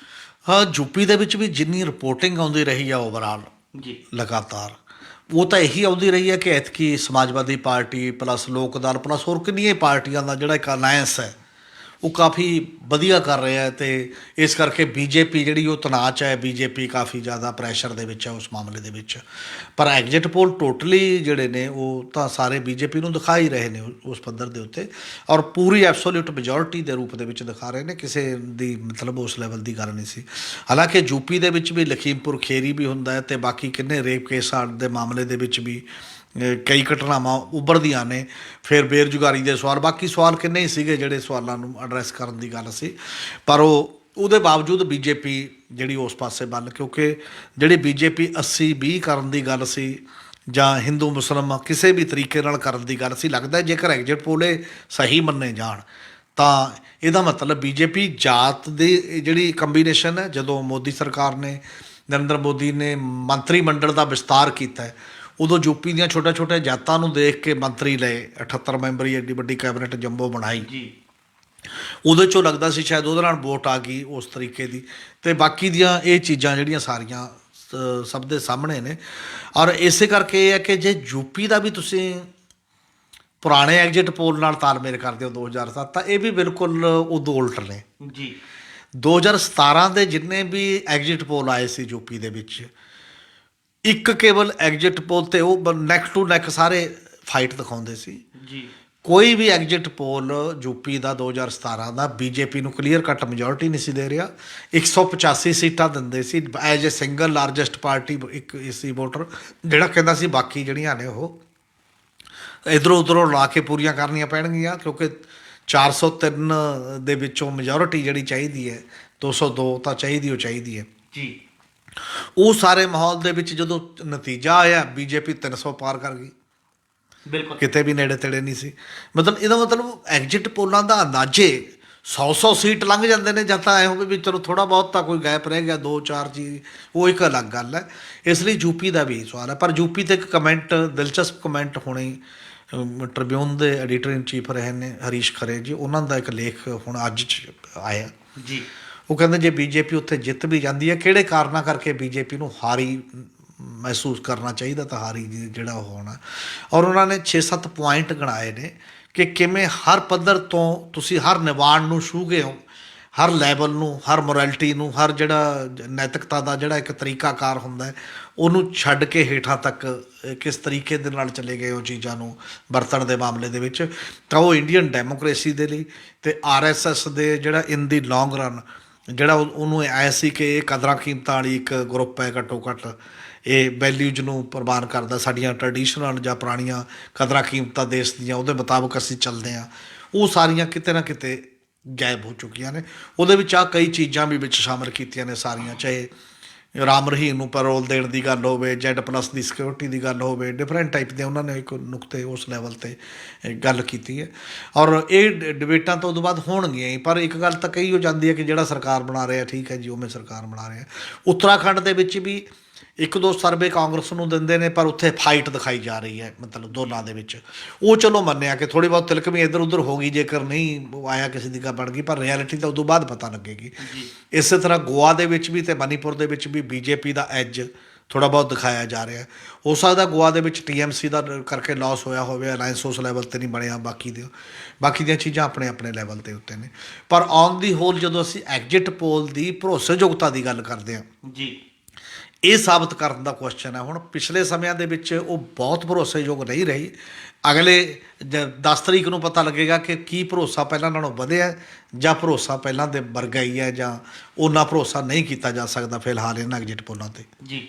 ਹਾਂ, ਯੂਪੀ ਦੇ ਵਿੱਚ ਵੀ ਜਿੰਨੀ ਰਿਪੋਰਟਿੰਗ ਆਉਂਦੀ ਰਹੀ ਆ ਓਵਰਆਲ ਜੀ ਲਗਾਤਾਰ, ਉਹ ਤਾਂ ਇਹੀ ਆਉਂਦੀ ਰਹੀ ਹੈ ਕਿ ਐਤਕੀ ਸਮਾਜਵਾਦੀ ਪਾਰਟੀ ਪਲੱਸ ਲੋਕ ਦਲ ਪਲੱਸ ਹੋਰ ਕਿੰਨੀਆਂ ਹੀ ਪਾਰਟੀਆਂ ਦਾ ਜਿਹੜਾ ਇੱਕ ਅਲਾਇੰਸ ਹੈ ਉਹ ਕਾਫੀ ਵਧੀਆ ਕਰ ਰਿਹਾ ਹੈ, ਅਤੇ ਇਸ ਕਰਕੇ ਬੀਜੇਪੀ ਜਿਹੜੀ ਉਹ ਤਣਾਅ 'ਚ ਹੈ, ਬੀਜੇਪੀ ਕਾਫੀ ਜ਼ਿਆਦਾ ਪ੍ਰੈਸ਼ਰ ਦੇ ਵਿੱਚ ਹੈ ਉਸ ਮਾਮਲੇ ਦੇ ਵਿੱਚ। ਪਰ ਐਗਜ਼ਿਟ ਪੋਲ ਟੋਟਲੀ ਜਿਹੜੇ ਨੇ ਉਹ ਤਾਂ ਸਾਰੇ ਬੀਜੇਪੀ ਨੂੰ ਦਿਖਾ ਹੀ ਰਹੇ ਨੇ ਉਸ ਪੱਧਰ ਦੇ ਉੱਤੇ, ਔਰ ਪੂਰੀ ਐਬਸੋਲਿਊਟ ਮੈਜੋਰਿਟੀ ਦੇ ਰੂਪ ਦੇ ਵਿੱਚ ਦਿਖਾ ਰਹੇ ਨੇ, ਕਿਸੇ ਦੀ ਮਤਲਬ ਉਸ ਲੈਵਲ ਦੀ ਗੱਲ ਨਹੀਂ ਸੀ। ਹਾਲਾਂਕਿ ਯੂਪੀ ਦੇ ਵਿੱਚ ਵੀ ਲਖੀਮਪੁਰ ਖੇਰੀ ਵੀ ਹੁੰਦਾ ਹੈ, ਅਤੇ ਬਾਕੀ ਕਿੰਨੇ ਰੇਪ ਕੇਸ ਦੇ ਮਾਮਲੇ ਦੇ ਵਿੱਚ ਵੀ ਕਈ ਘਟਨਾਵਾਂ ਉੱਭਰਦੀਆਂ ਨੇ। ਫਿਰ ਬੇਰੁਜ਼ਗਾਰੀ ਦੇ ਸਵਾਲ, ਬਾਕੀ ਸਵਾਲ ਕਿੰਨੇ ਹੀ ਸੀਗੇ ਜਿਹੜੇ ਸਵਾਲਾਂ ਨੂੰ ਐਡਰੈਸ ਕਰਨ ਦੀ ਗੱਲ ਸੀ, ਪਰ ਉਹਦੇ ਬਾਵਜੂਦ ਬੀਜੇਪੀ ਜਿਹੜੀ ਉਸ ਪਾਸੇ ਵੱਲ, ਕਿਉਂਕਿ ਜਿਹੜੀ ਬੀਜੇਪੀ 80-20 ਕਰਨ ਦੀ ਗੱਲ ਸੀ ਜਾਂ ਹਿੰਦੂ ਮੁਸਲਿਮ ਕਿਸੇ ਵੀ ਤਰੀਕੇ ਨਾਲ ਕਰਨ ਦੀ ਗੱਲ ਸੀ, ਲੱਗਦਾ ਜੇਕਰ ਐਗਜ਼ਿਟ ਪੋਲ ਸਹੀ ਮੰਨੇ ਜਾਣ ਤਾਂ ਇਹਦਾ ਮਤਲਬ ਬੀਜੇਪੀ ਜਾਤ ਦੀ ਜਿਹੜੀ ਕੰਬੀਨੇਸ਼ਨ ਹੈ, ਜਦੋਂ ਮੋਦੀ ਸਰਕਾਰ ਨੇ ਨਰਿੰਦਰ ਮੋਦੀ ਨੇ ਮੰਤਰੀ ਮੰਡਲ ਦਾ ਵਿਸਤਾਰ ਕੀਤਾ ਉਦੋਂ ਯੂਪੀ ਦੀਆਂ ਛੋਟੇ ਜਾਤਾਂ ਨੂੰ ਦੇਖ ਕੇ ਮੰਤਰੀ ਲਏ, 78 ਮੈਂਬਰੀ ਐਡੀ ਵੱਡੀ ਕੈਬਨਿਟ ਜੰਬੋ ਬਣਾਈ ਜੀ। ਉਹਦੇ 'ਚੋਂ ਲੱਗਦਾ ਸੀ ਸ਼ਾਇਦ ਉਹਦੇ ਨਾਲ ਵੋਟ ਆ ਗਈ ਉਸ ਤਰੀਕੇ ਦੀ, ਅਤੇ ਬਾਕੀ ਦੀਆਂ ਇਹ ਚੀਜ਼ਾਂ ਜਿਹੜੀਆਂ ਸਾਰੀਆਂ ਸਭ ਦੇ ਸਾਹਮਣੇ ਨੇ। ਔਰ ਇਸੇ ਕਰਕੇ ਇਹ ਹੈ ਕਿ ਜੇ ਯੂਪੀ ਦਾ ਵੀ ਤੁਸੀਂ ਪੁਰਾਣੇ ਐਗਜ਼ਿਟ ਪੋਲ ਨਾਲ ਤਾਲਮੇਲ ਕਰਦੇ ਹੋ 2007, ਤਾਂ ਇਹ ਵੀ ਬਿਲਕੁਲ ਉਦੋਂ ਉਲਟ ਨੇ ਜੀ। 2017 ਦੇ ਜਿੰਨੇ ਵੀ ਐਗਜ਼ਿਟ ਪੋਲ ਆਏ ਸੀ ਯੂਪੀ ਦੇ ਵਿੱਚ, ਇੱਕ ਕੇਵਲ ਐਗਜ਼ਿਟ ਪੋਲ 'ਤੇ ਉਹ ਨੈਕ ਟੂ ਨੈਕ ਸਾਰੇ ਫਾਈਟ ਦਿਖਾਉਂਦੇ ਸੀ ਜੀ। ਕੋਈ ਵੀ ਐਗਜ਼ਿਟ ਪੋਲ ਯੂਪੀ ਦਾ 2017 ਦਾ ਬੀਜੇਪੀ ਨੂੰ ਕਲੀਅਰ ਕੱਟ ਮੈਜੋਰਿਟੀ ਨਹੀਂ ਸੀ ਦੇ ਰਿਹਾ। 185 ਸੀਟਾਂ ਦਿੰਦੇ ਸੀ as a single largest party, ਇੱਕ ਏਸੀ ਵੋਟਰ ਜਿਹੜਾ ਕਹਿੰਦਾ ਸੀ ਬਾਕੀ ਜਿਹੜੀਆਂ ਨੇ ਉਹ ਇੱਧਰੋਂ ਉੱਧਰੋਂ ਲਾ ਕੇ ਪੂਰੀਆਂ ਕਰਨੀਆਂ ਪੈਣਗੀਆਂ, ਕਿਉਂਕਿ 403 ਦੇ ਵਿੱਚੋਂ ਮੈਜੋਰਿਟੀ ਜਿਹੜੀ ਚਾਹੀਦੀ ਹੈ 202 ਤਾਂ ਚਾਹੀਦੀ ਹੈ ਜੀ। ਉਹ ਸਾਰੇ ਮਾਹੌਲ ਦੇ ਵਿੱਚ ਜਦੋਂ ਨਤੀਜਾ ਆਇਆ ਬੀਜੇਪੀ 300 ਪਾਰ ਕਰ ਗਈ, ਬਿਲਕੁਲ ਕਿਤੇ ਵੀ ਨੇੜੇ ਤੇੜੇ ਨਹੀਂ ਸੀ। ਮਤਲਬ ਇਹਦਾ ਮਤਲਬ ਐਗਜ਼ਿਟ ਪੋਲਾਂ ਦਾ ਅੰਦਾਜ਼ੇ 100 ਸੀਟ ਲੰਘ ਜਾਂਦੇ ਨੇ, ਜਾਂ ਤਾਂ ਐ ਹੋਵੇ ਵੀ ਚਲੋ ਥੋੜ੍ਹਾ ਬਹੁਤ ਤਾਂ ਕੋਈ ਗੈਪ ਰਹਿ ਗਿਆ 2-4 ਚੀਜ਼, ਉਹ ਇੱਕ ਅਲੱਗ ਗੱਲ ਹੈ। ਇਸ ਲਈ ਯੂਪੀ ਦਾ ਵੀ ਸਵਾਲ ਹੈ। ਪਰ ਯੂਪੀ 'ਤੇ ਇੱਕ ਕਮੈਂਟ, ਦਿਲਚਸਪ ਕਮੈਂਟ ਹੁਣੇ ਟ੍ਰਿਬਿਊਨ ਦੇ ਐਡੀਟਰ ਇਨ ਚੀਫ ਰਹੇ ਨੇ ਹਰੀਸ਼ ਖਰੇ ਜੀ, ਉਹਨਾਂ ਦਾ ਇੱਕ ਲੇਖ ਹੁਣ ਅੱਜ 'ਚ ਆਇਆ ਜੀ। ਉਹ ਕਹਿੰਦੇ ਜੇ ਬੀਜੇਪੀ ਉੱਥੇ ਜਿੱਤ ਵੀ ਜਾਂਦੀ ਹੈ, ਕਿਹੜੇ ਕਾਰਨਾਂ ਕਰਕੇ ਬੀਜੇਪੀ ਨੂੰ ਹਾਰੀ ਮਹਿਸੂਸ ਕਰਨਾ ਚਾਹੀਦਾ, ਤਾਂ ਹਾਰੀ ਜਿਹੜਾ ਉਹ ਹੋਣਾ। ਔਰ ਉਹਨਾਂ ਨੇ 6-7 ਪੁਆਇੰਟ ਗਣਾਏ ਨੇ ਕਿ ਕਿਵੇਂ ਹਰ ਪੱਧਰ ਤੋਂ ਤੁਸੀਂ ਹਰ ਨਿਵਾਣ ਨੂੰ ਛੂਹ ਗਏ ਹੋ, ਹਰ ਲੈਵਲ ਨੂੰ, ਹਰ ਮੋਰੈਲਿਟੀ ਨੂੰ, ਹਰ ਜਿਹੜਾ ਨੈਤਿਕਤਾ ਦਾ ਜਿਹੜਾ ਇੱਕ ਤਰੀਕਾਕਾਰ ਹੁੰਦਾ ਹੈ ਉਹਨੂੰ ਛੱਡ ਕੇ ਹੇਠਾਂ ਤੱਕ ਕਿਸ ਤਰੀਕੇ ਦੇ ਨਾਲ ਚਲੇ ਗਏ ਉਹ ਚੀਜ਼ਾਂ ਨੂੰ ਵਰਤਣ ਦੇ ਮਾਮਲੇ ਦੇ ਵਿੱਚ। ਤਾਂ ਉਹ ਇੰਡੀਅਨ ਡੈਮੋਕ੍ਰੇਸੀ ਦੇ ਲਈ ਅਤੇ RSS ਦੇ ਜਿਹੜਾ ਇਨ ਦੀ ਲੌਂਗ ਰਨ ਜਿਹੜਾ ਉਹਨੂੰ ਐ ਸੀ ਕਿ ਇਹ ਕਦਰਾਂ ਕੀਮਤਾਂ ਵਾਲੀ ਇੱਕ ਗਰੁੱਪ ਹੈ, ਘੱਟੋ ਘੱਟ ਇਹ ਵੈਲਿਊਜ਼ ਨੂੰ ਪ੍ਰਵਾਨ ਕਰਦਾ, ਸਾਡੀਆਂ ਟਰਡੀਸ਼ਨਲ ਜਾਂ ਪੁਰਾਣੀਆਂ ਕਦਰਾਂ ਕੀਮਤਾਂ ਦੇਸ਼ ਦੀਆਂ ਉਹਦੇ ਮੁਤਾਬਕ ਅਸੀਂ ਚੱਲਦੇ ਹਾਂ, ਉਹ ਸਾਰੀਆਂ ਕਿਤੇ ਨਾ ਕਿਤੇ ਗਾਇਬ ਹੋ ਚੁੱਕੀਆਂ ਨੇ। ਉਹਦੇ ਵਿੱਚ ਕਈ ਚੀਜ਼ਾਂ ਵੀ ਵਿੱਚ ਸ਼ਾਮਿਲ ਕੀਤੀਆਂ ਨੇ ਸਾਰੀਆਂ, ਚਾਹੇ ਰਾਮ ਰਹੀਮ ਨੂੰ ਪੈਰੋਲ ਦੇਣ ਦੀ ਗੱਲ ਹੋਵੇ, Z+ ਦੀ ਸਿਕਿਉਰਿਟੀ ਦੀ ਗੱਲ ਹੋਵੇ, ਡਿਫਰੈਂਟ ਟਾਈਪ ਦੇ ਉਹਨਾਂ ਨੇ ਇੱਕ ਨੁਕਤੇ ਉਸ ਲੈਵਲ 'ਤੇ ਗੱਲ ਕੀਤੀ ਹੈ। ਔਰ ਇਹ ਡਿਬੇਟਾਂ ਤੋਂ ਉਦੋਂ ਬਾਅਦ ਹੋਣਗੀਆਂ ਹੀ, ਪਰ ਇੱਕ ਗੱਲ ਤਾਂ ਕਹੀ ਹੋ ਜਾਂਦੀ ਹੈ ਕਿ ਜਿਹੜਾ ਸਰਕਾਰ ਬਣਾ ਰਿਹਾ ਠੀਕ ਹੈ ਜੀ, ਉਵੇਂ ਸਰਕਾਰ ਬਣਾ ਰਿਹਾ। ਉੱਤਰਾਖੰਡ ਦੇ ਵਿੱਚ ਵੀ 1-2 ਸਰਵੇ ਕਾਂਗਰਸ ਨੂੰ ਦਿੰਦੇ ਨੇ, ਪਰ ਉੱਥੇ ਫਾਈਟ ਦਿਖਾਈ ਜਾ ਰਹੀ ਹੈ ਮਤਲਬ ਦੋਨਾਂ ਦੇ ਵਿੱਚ। ਉਹ ਚਲੋ ਮੰਨਿਆ ਕਿ ਥੋੜ੍ਹੀ ਬਹੁਤ ਤਿਲਕ ਵੀ ਇੱਧਰ ਉੱਧਰ ਹੋ ਗਈ, ਜੇਕਰ ਨਹੀਂ ਆਇਆ ਕਿਸੇ ਦੀ ਗੱਲ ਬਣ ਗਈ, ਪਰ ਰਿਐਲਿਟੀ ਤਾਂ ਉਦੋਂ ਬਾਅਦ ਪਤਾ ਲੱਗੇਗੀ। ਇਸੇ ਤਰ੍ਹਾਂ ਗੋਆ ਦੇ ਵਿੱਚ ਵੀ ਅਤੇ ਮਨੀਪੁਰ ਦੇ ਵਿੱਚ ਵੀ ਬੀਜੇਪੀ ਦਾ ਐਜ ਥੋੜ੍ਹਾ ਬਹੁਤ ਦਿਖਾਇਆ ਜਾ ਰਿਹਾ। ਹੋ ਸਕਦਾ ਗੋਆ ਦੇ ਵਿੱਚ TMC ਦਾ ਕਰਕੇ ਲਾਸ ਹੋਇਆ ਹੋਵੇ, ਅਲਾਇੰਸ ਉਸ ਲੈਵਲ 'ਤੇ ਨਹੀਂ ਬਣਿਆ, ਬਾਕੀ ਦੀਆਂ ਚੀਜ਼ਾਂ ਆਪਣੇ ਆਪਣੇ ਲੈਵਲ ਦੇ ਉੱਤੇ ਨੇ। ਪਰ ਔਨ ਦੀ ਹੋਲ ਜਦੋਂ ਅਸੀਂ ਐਗਜ਼ਿਟ ਪੋਲ ਦੀ ਭਰੋਸੇਯੋਗਤਾ ਦੀ ਗੱਲ ਕਰਦੇ ਹਾਂ ਜੀ, ਇਹ ਸਾਬਤ ਕਰਨ ਦਾ ਕੁਐਸਚਨ ਹੈ। ਹੁਣ ਪਿਛਲੇ ਸਮਿਆਂ ਦੇ ਵਿੱਚ ਉਹ ਬਹੁਤ ਭਰੋਸੇਯੋਗ ਨਹੀਂ ਰਹੀ। ਅਗਲੇ 10 ਤਰੀਕ ਨੂੰ ਪਤਾ ਲੱਗੇਗਾ ਕਿ ਕੀ ਭਰੋਸਾ ਪਹਿਲਾਂ ਨਾਲੋਂ ਵਧਿਆ ਜਾਂ ਭਰੋਸਾ ਪਹਿਲਾਂ ਦੇ ਵਰਗਾ ਹੀ ਹੈ, ਜਾਂ ਉਹਨਾਂ ਭਰੋਸਾ ਨਹੀਂ ਕੀਤਾ ਜਾ ਸਕਦਾ ਫਿਲਹਾਲ ਇਹਨਾਂ ਐਗਜ਼ਿਟ ਪੋਲਾਂ 'ਤੇ ਜੀ।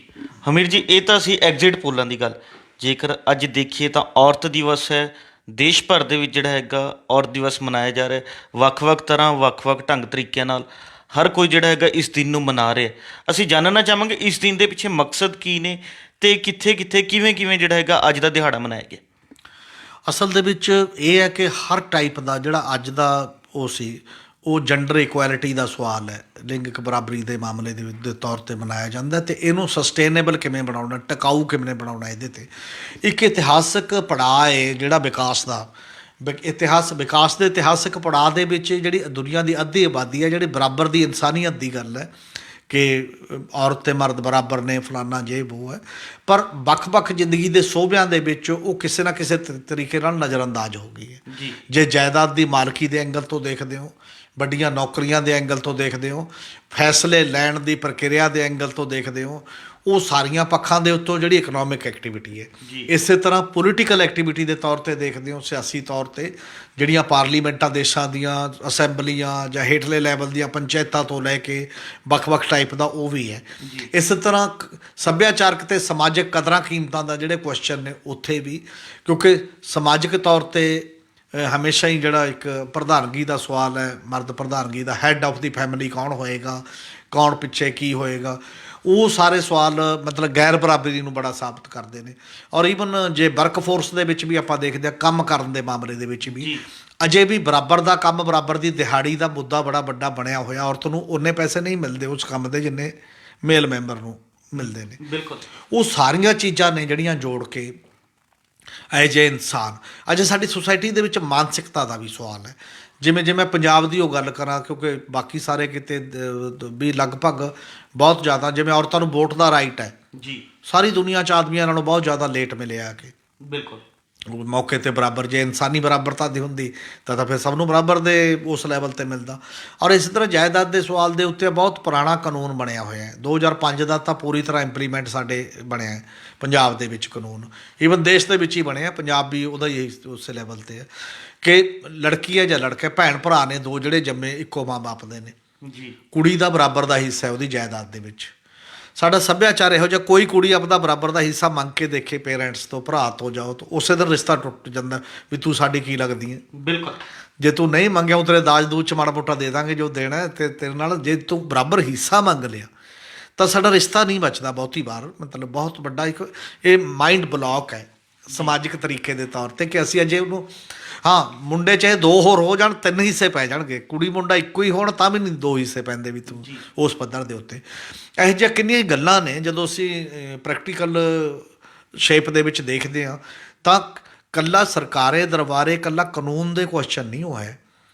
ਹਮੀਰ ਜੀ, ਇਹ ਤਾਂ ਸੀ ਐਗਜ਼ਿਟ ਪੋਲਾਂ ਦੀ ਗੱਲ। ਜੇਕਰ ਅੱਜ ਦੇਖੀਏ ਤਾਂ ਔਰਤ ਦਿਵਸ ਹੈ, ਦੇਸ਼ ਭਰ ਦੇ ਵਿੱਚ ਜਿਹੜਾ ਹੈਗਾ ਔਰਤ ਦਿਵਸ ਮਨਾਇਆ ਜਾ ਰਿਹਾ, ਵੱਖ-ਵੱਖ ਤਰ੍ਹਾਂ ਵੱਖ-ਵੱਖ ਢੰਗ ਤਰੀਕਿਆਂ ਨਾਲ ਹਰ ਕੋਈ ਜਿਹੜਾ ਹੈਗਾ ਇਸ ਦਿਨ ਨੂੰ ਮਨਾ ਰਿਹਾ। ਅਸੀਂ ਜਾਣਨਾ ਚਾਹਾਂਗੇ ਇਸ ਦਿਨ ਦੇ ਪਿੱਛੇ ਮਕਸਦ ਕੀ ਨੇ, ਅਤੇ ਕਿੱਥੇ ਕਿਵੇਂ ਜਿਹੜਾ ਹੈਗਾ ਅੱਜ ਦਾ ਦਿਹਾੜਾ ਮਨਾਇਆ ਗਿਆ। ਅਸਲ ਦੇ ਵਿੱਚ ਇਹ ਹੈ ਕਿ ਹਰ ਟਾਈਪ ਦਾ ਜਿਹੜਾ ਅੱਜ ਦਾ ਉਹ ਸੀ, ਉਹ ਜੈਂਡਰ ਇਕੁਐਲਿਟੀ ਦਾ ਸਵਾਲ ਹੈ, ਲਿੰਗਕ ਬਰਾਬਰੀ ਦੇ ਮਾਮਲੇ ਦੇ ਤੌਰ 'ਤੇ ਮਨਾਇਆ ਜਾਂਦਾ। ਅਤੇ ਇਹਨੂੰ ਸਸਟੇਨੇਬਲ ਕਿਵੇਂ ਬਣਾਉਣਾ, ਟਿਕਾਊ ਕਿਵੇਂ ਬਣਾਉਣਾ, ਇਹਦੇ 'ਤੇ ਇੱਕ ਇਤਿਹਾਸਕ ਪੜਾਅ ਹੈ ਜਿਹੜਾ ਵਿਕਾਸ ਦਾ। ਵਿਕਾਸ ਦੇ ਇਤਿਹਾਸਕ ਪੜਾਅ ਦੇ ਵਿੱਚ ਜਿਹੜੀ ਦੁਨੀਆ ਦੀ ਅੱਧੀ ਆਬਾਦੀ ਹੈ, ਜਿਹੜੀ ਬਰਾਬਰ ਦੀ ਇਨਸਾਨੀਅਤ ਦੀ ਗੱਲ ਹੈ ਕਿ ਔਰਤ ਅਤੇ ਮਰਦ ਬਰਾਬਰ ਨੇ, ਫਲਾਨਾ ਜੇ ਵੋ ਹੈ, ਪਰ ਵੱਖ-ਵੱਖ ਜ਼ਿੰਦਗੀ ਦੇ ਸੋਭਿਆਂ ਦੇ ਵਿੱਚ ਉਹ ਕਿਸੇ ਨਾ ਕਿਸੇ ਤਰੀਕੇ ਨਾਲ ਨਜ਼ਰਅੰਦਾਜ਼ ਹੋ ਗਈ ਹੈ। ਜੇ ਜਾਇਦਾਦ ਦੀ ਮਾਲਕੀ ਦੇ ਐਂਗਲ ਤੋਂ ਦੇਖਦੇ ਹੋ, ਵੱਡੀਆਂ ਨੌਕਰੀਆਂ ਦੇ ਐਂਗਲ ਤੋਂ ਦੇਖਦੇ ਹੋ, ਫੈਸਲੇ ਲੈਣ ਦੀ ਪ੍ਰਕਿਰਿਆ ਦੇ ਐਂਗਲ ਤੋਂ ਦੇਖਦੇ ਹੋ, ਉਹ ਸਾਰੀਆਂ ਪੱਖਾਂ ਦੇ ਉੱਤੋਂ ਜਿਹੜੀ ਇਕਨੋਮਿਕ ਐਕਟੀਵਿਟੀ ਹੈ। ਇਸੇ ਤਰ੍ਹਾਂ ਪੋਲੀਟੀਕਲ ਐਕਟੀਵਿਟੀ ਦੇ ਤੌਰ 'ਤੇ ਦੇਖਦੇ ਹੋ, ਸਿਆਸੀ ਤੌਰ 'ਤੇ ਜਿਹੜੀਆਂ ਪਾਰਲੀਮੈਂਟਾਂ ਦੇਸ਼ਾਂ ਦੀਆਂ, ਅਸੈਂਬਲੀਆਂ ਜਾਂ ਹੇਠਲੇ ਲੈਵਲ ਦੀਆਂ ਪੰਚਾਇਤਾਂ ਤੋਂ ਲੈ ਕੇ ਵੱਖ-ਵੱਖ ਟਾਈਪ ਦਾ ਉਹ ਵੀ ਹੈ। ਇਸੇ ਤਰ੍ਹਾਂ ਸੱਭਿਆਚਾਰਕ ਅਤੇ ਸਮਾਜਿਕ ਕਦਰਾਂ ਕੀਮਤਾਂ ਦਾ ਜਿਹੜੇ ਕੁਐਸਚਨ ਨੇ ਉੱਥੇ ਵੀ, ਕਿਉਂਕਿ ਸਮਾਜਿਕ ਤੌਰ 'ਤੇ ਹਮੇਸ਼ਾ ਹੀ ਜਿਹੜਾ ਇੱਕ ਪ੍ਰਧਾਨਗੀ ਦਾ ਸਵਾਲ ਹੈ, ਮਰਦ ਪ੍ਰਧਾਨਗੀ ਦਾ, ਹੈੱਡ ਆਫ ਦੀ ਫੈਮਿਲੀ ਕੌਣ ਹੋਏਗਾ, ਕੌਣ ਪਿੱਛੇ ਕੀ ਹੋਏਗਾ, ਉਹ ਸਾਰੇ ਸਵਾਲ ਮਤਲਬ ਗੈਰ ਬਰਾਬਰੀ ਨੂੰ ਬੜਾ ਸਾਬਤ ਕਰਦੇ ਨੇ। ਔਰ ਈਵਨ ਜੇ ਵਰਕ ਫੋਰਸ ਦੇ ਵਿੱਚ ਵੀ ਆਪਾਂ ਦੇਖਦੇ ਹਾਂ, ਕੰਮ ਕਰਨ ਦੇ ਮਾਮਲੇ ਦੇ ਵਿੱਚ ਵੀ ਅਜੇ ਵੀ ਬਰਾਬਰ ਦਾ ਕੰਮ, ਬਰਾਬਰ ਦੀ ਦਿਹਾੜੀ ਦਾ ਮੁੱਦਾ ਬੜਾ ਵੱਡਾ ਬਣਿਆ ਹੋਇਆ। ਔਰਤ ਨੂੰ ਉਨੇ ਪੈਸੇ ਨਹੀਂ ਮਿਲਦੇ ਉਸ ਕੰਮ ਦੇ ਜਿੰਨੇ ਮੇਲ ਮੈਂਬਰ ਨੂੰ ਮਿਲਦੇ ਨੇ। ਬਿਲਕੁਲ, ਉਹ ਸਾਰੀਆਂ ਚੀਜ਼ਾਂ ਨੇ ਜਿਹੜੀਆਂ ਜੋੜ ਕੇ ਐਜ ਏ ਇਨਸਾਨ ਅਜੇ ਸਾਡੀ ਸੁਸਾਇਟੀ ਦੇ ਵਿੱਚ ਮਾਨਸਿਕਤਾ ਦਾ ਵੀ ਸਵਾਲ ਹੈ। ਜਿਵੇਂ ਜੇ ਮੈਂ ਪੰਜਾਬ ਦੀ ਉਹ ਗੱਲ ਕਰਾਂ, ਕਿਉਂਕਿ ਬਾਕੀ ਸਾਰੇ ਕਿਤੇ ਵੀ ਲਗਭਗ ਬਹੁਤ ਜ਼ਿਆਦਾ, ਜਿਵੇਂ ਔਰਤਾਂ ਨੂੰ ਵੋਟ ਦਾ ਰਾਈਟ ਹੈ ਜੀ, ਸਾਰੀ ਦੁਨੀਆ 'ਚ ਆਦਮੀਆਂ ਨਾਲੋਂ ਬਹੁਤ ਜ਼ਿਆਦਾ ਲੇਟ ਮਿਲਿਆ ਕਿ ਬਿਲਕੁਲ ਮੌਕੇ 'ਤੇ ਬਰਾਬਰ। ਜੇ ਇਨਸਾਨੀ ਬਰਾਬਰਤਾ ਦੀ ਹੁੰਦੀ ਤਾਂ ਫਿਰ ਸਭ ਨੂੰ ਬਰਾਬਰ ਦੇ ਉਸ ਲੈਵਲ 'ਤੇ ਮਿਲਦਾ। ਔਰ ਇਸੇ ਤਰ੍ਹਾਂ ਜਾਇਦਾਦ ਦੇ ਸਵਾਲ ਦੇ ਉੱਤੇ ਬਹੁਤ ਪੁਰਾਣਾ ਕਾਨੂੰਨ ਬਣਿਆ ਹੋਇਆ ਹੈ, 2005 ਦਾ ਤਾਂ ਪੂਰੀ ਤਰ੍ਹਾਂ ਇੰਪਲੀਮੈਂਟ ਸਾਡੇ ਬਣਿਆ ਹੈ ਪੰਜਾਬ ਦੇ ਵਿੱਚ ਕਾਨੂੰਨ, ਈਵਨ ਦੇਸ਼ ਦੇ ਵਿੱਚ ਹੀ ਬਣਿਆ, ਪੰਜਾਬ ਵੀ ਉਹਦਾ ਹੀ ਉਸੇ ਲੈਵਲ 'ਤੇ ਹੈ ਕਿ ਲੜਕੀ ਹੈ ਜਾਂ ਲੜਕਾ, ਭੈਣ ਭਰਾ ਨੇ ਦੋ ਜਿਹੜੇ ਜੰਮੇ ਇੱਕੋ ਮਾਂ ਬਾਪ ਦੇ ਨੇ, ਜੀ, ਕੁੜੀ ਦਾ ਬਰਾਬਰ ਦਾ ਹਿੱਸਾ ਹੈ ਉਹਦੀ ਜਾਇਦਾਦ ਦੇ ਵਿੱਚ। ਸਾਡਾ ਸੱਭਿਆਚਾਰ ਇਹੋ ਜਿਹਾ, ਕੋਈ ਕੁੜੀ ਆਪਦਾ ਬਰਾਬਰ ਦਾ ਹਿੱਸਾ ਮੰਗ ਕੇ ਦੇਖੇ ਪੇਰੈਂਟਸ ਤੋਂ, ਭਰਾ ਤੋਂ ਜਾਓ, ਤਾਂ ਉਸੇ ਦਿਨ ਰਿਸ਼ਤਾ ਟੁੱਟ ਜਾਂਦਾ ਵੀ ਤੂੰ ਸਾਡੀ ਕੀ ਲੱਗਦੀ ਹੈ। ਬਿਲਕੁਲ, ਜੇ ਤੂੰ ਨਹੀਂ ਮੰਗਿਆ ਉਹ ਤੇਰੇ ਦਾਜ ਦੂਜ 'ਚ ਮਾੜਾ ਮੋਟਾ ਦੇ ਦਾਂਗੇ ਜੋ ਦੇਣਾ, ਤੇ ਤੇਰੇ ਨਾਲ ਜੇ ਤੂੰ ਬਰਾਬਰ ਹਿੱਸਾ ਮੰਗ ਲਿਆ ਤਾਂ ਸਾਡਾ ਰਿਸ਼ਤਾ ਨਹੀਂ ਬਚਦਾ ਬਹੁਤੀ ਵਾਰ। ਮਤਲਬ ਬਹੁਤ ਵੱਡਾ ਇੱਕ ਇਹ ਮਾਈਂਡ ਬਲੌਕ ਹੈ ਸਮਾਜਿਕ ਤਰੀਕੇ ਦੇ ਤੌਰ 'ਤੇ ਕਿ ਅਸੀਂ ਅਜੇ ਉਹਨੂੰ, ਹਾਂ ਮੁੰਡੇ ਚਾਹੇ ਦੋ ਹੋਰ ਹੋ ਜਾਣ, 3 ਹਿੱਸੇ ਪੈ ਜਾਣਗੇ, ਕੁੜੀ ਮੁੰਡਾ ਇੱਕੋ ਹੀ ਹੋਣ ਤਾਂ ਵੀ ਨਹੀਂ 2 ਹਿੱਸੇ ਪੈਂਦੇ ਵੀ ਤੂੰ ਉਸ ਪੱਧਰ ਦੇ ਉੱਤੇ। ਇਹੋ ਜਿਹੀਆਂ ਕਿੰਨੀਆਂ ਗੱਲਾਂ ਨੇ ਜਦੋਂ ਅਸੀਂ ਪ੍ਰੈਕਟੀਕਲ ਸ਼ੇਪ ਦੇ ਵਿੱਚ ਦੇਖਦੇ ਹਾਂ ਤਾਂ ਇਕੱਲਾ ਸਰਕਾਰੇ ਦਰਬਾਰੇ, ਇਕੱਲਾ ਕਾਨੂੰਨ ਦੇ ਕੁਐਸਚਨ ਨਹੀਂ ਉਹ ਹੈ,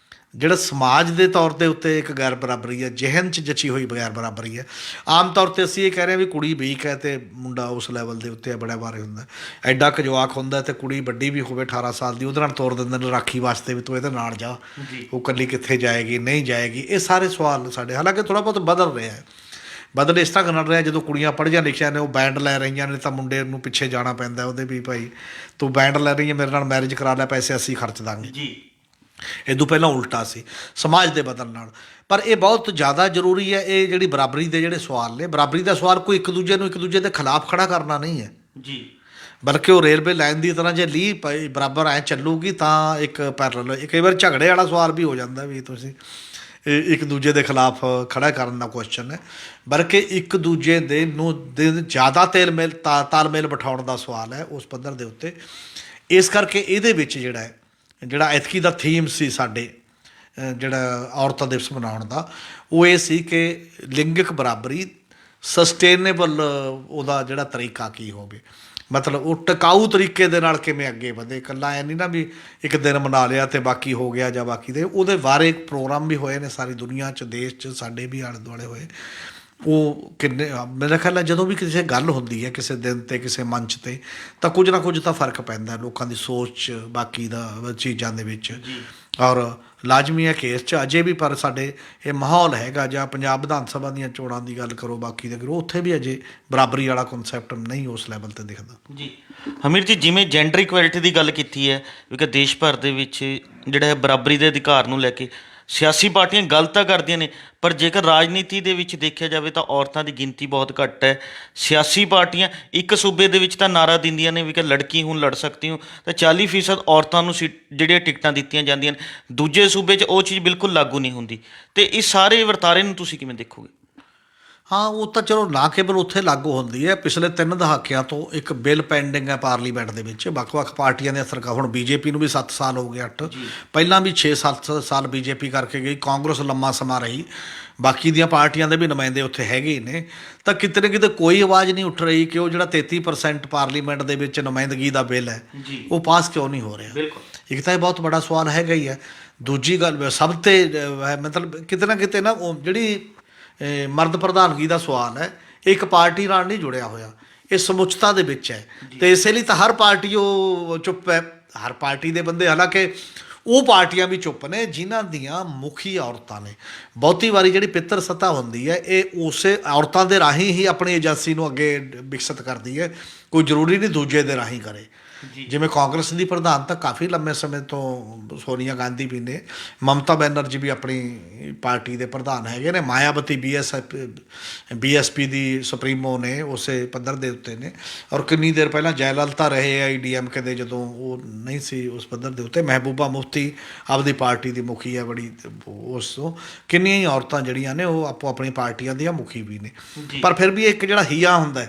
ਜਿਹੜਾ ਸਮਾਜ ਦੇ ਤੌਰ ਦੇ ਉੱਤੇ ਇੱਕ ਗੈਰ ਬਰਾਬਰੀ ਹੈ, ਜਿਹਨ 'ਚ ਜਚੀ ਹੋਈ ਗੈਰ ਬਰਾਬਰੀ ਹੈ। ਆਮ ਤੌਰ 'ਤੇ ਅਸੀਂ ਇਹ ਕਹਿ ਰਹੇ ਹਾਂ ਵੀ ਕੁੜੀ ਵੀਕ ਹੈ ਅਤੇ ਮੁੰਡਾ ਉਸ ਲੈਵਲ ਦੇ ਉੱਤੇ ਬੜਾ ਬਾਰੇ ਹੁੰਦਾ, ਐਡਾ ਕੁ ਜਵਾਕ ਹੁੰਦਾ ਅਤੇ ਕੁੜੀ ਵੱਡੀ ਵੀ ਹੋਵੇ 18 ਸਾਲ ਦੀ, ਉਹਦੇ ਨਾਲ ਤੋਰ ਦਿੰਦੇ ਨੇ ਰਾਖੀ ਵਾਸਤੇ ਵੀ ਤੂੰ ਇਹਦੇ ਨਾਲ ਜਾ, ਉਹ ਇਕੱਲੀ ਕਿੱਥੇ ਜਾਏਗੀ, ਨਹੀਂ ਜਾਏਗੀ। ਇਹ ਸਾਰੇ ਸਵਾਲ ਸਾਡੇ, ਹਾਲਾਂਕਿ ਥੋੜ੍ਹਾ ਬਹੁਤ ਬਦਲ ਰਿਹਾ ਹੈ, ਬਦਲ ਇਸ ਤਰ੍ਹਾਂ ਨਾਲ ਰਿਹਾ ਜਦੋਂ ਕੁੜੀਆਂ ਪੜ੍ਹੀਆਂ ਲਿਖੀਆਂ ਨੇ ਉਹ ਬੈਂਡ ਲੈ ਰਹੀਆਂ ਨੇ ਤਾਂ ਮੁੰਡੇ ਨੂੰ ਪਿੱਛੇ ਜਾਣਾ ਪੈਂਦਾ ਉਹਦੇ ਵੀ, ਭਾਈ ਤੂੰ ਬੈਂਡ ਲੈ ਰਹੀ ਹੈ ਮੇਰੇ ਨਾਲ ਮੈਰਿਜ ਕਰਾ ਲੈ, ਪੈਸੇ ਅਸੀਂ ਖਰਚ ਦਾਂਗੇ ਜੀ। ਇਦੋਂ ਪਹਿਲਾਂ ਉਲਟਾ ਸੀ ਸਮਾਜ ਦੇ ਬਦਲਣ ਨਾਲ। ਪਰ ਇਹ ਬਹੁਤ ਜ਼ਿਆਦਾ ਜ਼ਰੂਰੀ ਹੈ, ਇਹ ਜਿਹੜੀ ਬਰਾਬਰੀ ਦੇ ਜਿਹੜੇ ਸਵਾਲ ਨੇ, ਬਰਾਬਰੀ ਦਾ ਸਵਾਲ ਕੋਈ ਇੱਕ ਦੂਜੇ ਨੂੰ ਇੱਕ ਦੂਜੇ ਦੇ ਖਿਲਾਫ ਖੜਾ ਕਰਨਾ ਨਹੀਂ ਹੈ ਜੀ, ਬਲਕਿ ਉਹ ਰੇਲਵੇ ਲਾਈਨ ਦੀ ਤਰ੍ਹਾਂ ਜੇ ਲੀਹ ਬਰਾਬਰ ਐਂ ਚੱਲੂਗੀ ਤਾਂ ਇੱਕ ਪੈਰਲਲ, ਕਈ ਵਾਰ ਝਗੜੇ ਵਾਲਾ ਸਵਾਲ ਵੀ ਹੋ ਜਾਂਦਾ ਵੀ ਤੁਸੀਂ ਇੱਕ ਦੂਜੇ ਦੇ ਖਿਲਾਫ ਖੜਾ ਕਰਨ ਦਾ ਕੁਐਸਚਨ ਹੈ, ਬਲਕਿ ਇੱਕ ਦੂਜੇ ਦੇ ਨੂੰ ਜ਼ਿਆਦਾ ਤਾਲਮੇਲ ਬਿਠਾਉਣ ਦਾ ਸਵਾਲ ਹੈ ਉਸ ਪੱਧਰ ਦੇ ਉੱਤੇ। ਇਸ ਕਰਕੇ ਇਹਦੇ ਵਿੱਚ ਜਿਹੜਾ ਐਤਕੀ ਦਾ ਥੀਮ ਸੀ ਸਾਡੇ ਜਿਹੜਾ ਔਰਤਾਂ ਦਿਵਸ ਮਨਾਉਣ ਦਾ, ਉਹ ਇਹ ਸੀ ਕਿ ਲਿੰਗਕ ਬਰਾਬਰੀ ਸਸਟੇਨੇਬਲ ਉਹਦਾ ਜਿਹੜਾ ਤਰੀਕਾ ਕੀ ਹੋਵੇ, ਮਤਲਬ ਉਹ ਟਿਕਾਊ ਤਰੀਕੇ ਦੇ ਨਾਲ ਕਿਵੇਂ ਅੱਗੇ ਵਧੇ। ਇਕੱਲਾ ਐ ਨਹੀਂ ਨਾ ਵੀ ਇੱਕ ਦਿਨ ਮਨਾ ਲਿਆ ਅਤੇ ਬਾਕੀ ਹੋ ਗਿਆ ਜਾਂ ਬਾਕੀ ਦੇ, ਉਹਦੇ ਬਾਰੇ ਪ੍ਰੋਗਰਾਮ ਵੀ ਹੋਏ ਨੇ ਸਾਰੀ ਦੁਨੀਆ 'ਚ, ਦੇਸ਼ 'ਚ, ਸਾਡੇ ਵੀ ਆਲੇ ਦੁਆਲੇ ਹੋਏ। ਉਹ ਕਿੰਨੇ, ਮੇਰਾ ਖਿਆਲ ਹੈ ਜਦੋਂ ਵੀ ਕਿਸੇ ਗੱਲ ਹੁੰਦੀ ਹੈ ਕਿਸੇ ਦਿਨ 'ਤੇ ਕਿਸੇ ਮੰਚ 'ਤੇ ਤਾਂ ਕੁਝ ਨਾ ਕੁਝ ਤਾਂ ਫਰਕ ਪੈਂਦਾ ਲੋਕਾਂ ਦੀ ਸੋਚ ਬਾਕੀ ਦਾ ਚੀਜ਼ਾਂ ਦੇ ਵਿੱਚ। ਔਰ ਲਾਜ਼ਮੀ ਹੈ ਕਿ ਇਸ 'ਚ ਅਜੇ ਵੀ ਪਰ ਸਾਡੇ ਇਹ ਮਾਹੌਲ ਹੈਗਾ, ਜਾਂ ਪੰਜਾਬ ਵਿਧਾਨ ਸਭਾ ਦੀਆਂ ਚੋਣਾਂ ਦੀ ਗੱਲ ਕਰੋ, ਬਾਕੀ ਦੇ ਕਰੋ, ਉੱਥੇ ਵੀ ਅਜੇ ਬਰਾਬਰੀ ਵਾਲਾ ਕਨਸੈਪਟ ਨਹੀਂ ਉਸ ਲੈਵਲ 'ਤੇ ਦਿਖਦਾ ਜੀ। ਹਮੀਰ ਜੀ, ਜਿਵੇਂ ਜੈਂਡਰ ਇਕੁਐਲਿਟੀ ਦੀ ਗੱਲ ਕੀਤੀ ਹੈ ਕਿਉਂਕਿ ਦੇਸ਼ ਭਰ ਦੇ ਵਿੱਚ ਜਿਹੜਾ ਹੈ ਬਰਾਬਰੀ ਦੇ ਅਧਿਕਾਰ ਨੂੰ ਲੈ ਕੇ ਸਿਆਸੀ ਪਾਰਟੀਆਂ ਗੱਲ ਤਾਂ ਕਰਦੀਆਂ ਨੇ, ਪਰ ਜੇਕਰ ਰਾਜਨੀਤੀ ਦੇ ਵਿੱਚ ਦੇਖਿਆ ਜਾਵੇ ਤਾਂ ਔਰਤਾਂ ਦੀ ਗਿਣਤੀ ਬਹੁਤ ਘੱਟ ਹੈ। ਸਿਆਸੀ ਪਾਰਟੀਆਂ ਇੱਕ ਸੂਬੇ ਦੇ ਵਿੱਚ ਤਾਂ ਨਾਅਰਾ ਦਿੰਦੀਆਂ ਨੇ ਵੀ ਕਿ ਲੜਕੀ ਹੁਣ ਲੜ ਸਕਤੀ ਹੋ, ਤਾਂ 40% ਔਰਤਾਂ ਨੂੰ ਜਿਹੜੀਆਂ ਟਿਕਟਾਂ ਦਿੱਤੀਆਂ ਜਾਂਦੀਆਂ ਨੇ, ਦੂਜੇ ਸੂਬੇ 'ਚ ਉਹ ਚੀਜ਼ ਬਿਲਕੁਲ ਲਾਗੂ ਨਹੀਂ ਹੁੰਦੀ। ਅਤੇ ਇਸ ਸਾਰੇ ਵਰਤਾਰੇ ਨੂੰ ਤੁਸੀਂ ਕਿਵੇਂ ਦੇਖੋਗੇ? ਹਾਂ, ਉਹ ਤਾਂ ਚਲੋ ਨਾ ਕੇਵਲ ਉੱਥੇ ਲਾਗੂ ਹੁੰਦੀ ਹੈ। ਪਿਛਲੇ 3 ਦਹਾਕਿਆਂ ਤੋਂ ਇੱਕ ਬਿੱਲ ਪੈਂਡਿੰਗ ਹੈ ਪਾਰਲੀਮੈਂਟ ਦੇ ਵਿੱਚ, ਵੱਖ-ਵੱਖ ਪਾਰਟੀਆਂ ਦੀਆਂ ਸਰਕਾਰ। ਹੁਣ ਬੀਜੇਪੀ ਨੂੰ ਵੀ 7 ਸਾਲ ਹੋ ਗਏ, 8 ਪਹਿਲਾਂ ਵੀ 6-7 ਸਾਲ ਬੀਜੇਪੀ ਕਰਕੇ ਗਈ, ਕਾਂਗਰਸ ਲੰਮਾ ਸਮਾਂ ਰਹੀ, ਬਾਕੀ ਦੀਆਂ ਪਾਰਟੀਆਂ ਦੇ ਵੀ ਨੁਮਾਇੰਦੇ ਉੱਥੇ ਹੈਗੇ ਹੀ ਨੇ। ਤਾਂ ਕਿਤੇ ਨਾ ਕਿਤੇ ਕੋਈ ਆਵਾਜ਼ ਨਹੀਂ ਉੱਠ ਰਹੀ ਕਿ ਉਹ ਜਿਹੜਾ 33% ਪਾਰਲੀਮੈਂਟ ਦੇ ਵਿੱਚ ਨੁਮਾਇੰਦਗੀ ਦਾ ਬਿੱਲ ਹੈ ਉਹ ਪਾਸ ਕਿਉਂ ਨਹੀਂ ਹੋ ਰਿਹਾ। ਇੱਕ ਤਾਂ ਇਹ ਬਹੁਤ ਬੜਾ ਸਵਾਲ ਹੈਗਾ ਹੀ ਹੈ। ਦੂਜੀ ਗੱਲ ਸਭ ਤੇ ਮਤਲਬ ਕਿਤੇ ਨਾ ਕਿਤੇ ਨਾ ਉਹ ਜਿਹੜੀ ਮਰਦ ਪ੍ਰਧਾਨਗੀ ਦਾ ਸਵਾਲ ਹੈ, ਇਹ ਇੱਕ ਪਾਰਟੀ ਨਾਲ ਨਹੀਂ ਜੁੜਿਆ ਹੋਇਆ, ਇਹ ਸਮੁੱਚਤਾ ਦੇ ਵਿੱਚ ਹੈ। ਅਤੇ ਇਸੇ ਲਈ ਤਾਂ ਹਰ ਪਾਰਟੀ ਉਹ ਚੁੱਪ ਹੈ। ਹਰ ਪਾਰਟੀ ਦੇ ਬੰਦੇ, ਹਾਲਾਂਕਿ ਉਹ ਪਾਰਟੀਆਂ ਵੀ ਚੁੱਪ ਨੇ ਜਿਨ੍ਹਾਂ ਦੀਆਂ ਮੁਖੀ ਔਰਤਾਂ ਨੇ। ਬਹੁਤੀ ਵਾਰੀ ਜਿਹੜੀ ਪਿੱਤਰ ਸੱਤਾ ਹੁੰਦੀ ਹੈ ਇਹ ਉਸੇ ਔਰਤਾਂ ਦੇ ਰਾਹੀਂ ਹੀ ਆਪਣੀ ਏਜੰਸੀ ਨੂੰ ਅੱਗੇ ਵਿਕਸਿਤ ਕਰਦੀ ਹੈ, ਕੋਈ ਜ਼ਰੂਰੀ ਨਹੀਂ ਦੂਜੇ ਦੇ ਰਾਹੀਂ ਕਰੇ। ਜਿਵੇਂ ਕਾਂਗਰਸ ਦੀ ਪ੍ਰਧਾਨ ਤਾਂ ਕਾਫੀ ਲੰਮੇ ਸਮੇਂ ਤੋਂ ਸੋਨੀਆ ਗਾਂਧੀ ਵੀ ਨੇ, ਮਮਤਾ ਬੈਨਰਜੀ ਵੀ ਆਪਣੀ ਪਾਰਟੀ ਦੇ ਪ੍ਰਧਾਨ ਹੈਗੇ ਨੇ, ਮਾਇਆਵਤੀ BSP ਦੀ ਸੁਪਰੀਮੋ ਨੇ, ਉਸੇ ਪੱਧਰ ਦੇ ਉੱਤੇ ਨੇ। ਔਰ ਕਿੰਨੀ ਦੇਰ ਪਹਿਲਾਂ ਜੈਲਲਤਾ ਰਹੇ DMK ਦੇ, ਜਦੋਂ ਉਹ ਨਹੀਂ ਸੀ ਉਸ ਪੱਧਰ ਦੇ ਉੱਤੇ। ਮਹਿਬੂਬਾ ਮੁਫਤੀ ਆਪਦੀ ਪਾਰਟੀ ਦੀ ਮੁਖੀ ਹੈ ਬੜੀ, ਉਸ ਤੋਂ ਕਿੰਨੀਆਂ ਹੀ ਔਰਤਾਂ ਜਿਹੜੀਆਂ ਨੇ ਉਹ ਆਪੋ ਆਪਣੀ ਪਾਰਟੀਆਂ ਦੀਆਂ ਮੁਖੀ ਵੀ ਨੇ। ਪਰ ਫਿਰ ਵੀ ਇੱਕ ਜਿਹੜਾ ਹੀਆ ਹੁੰਦਾ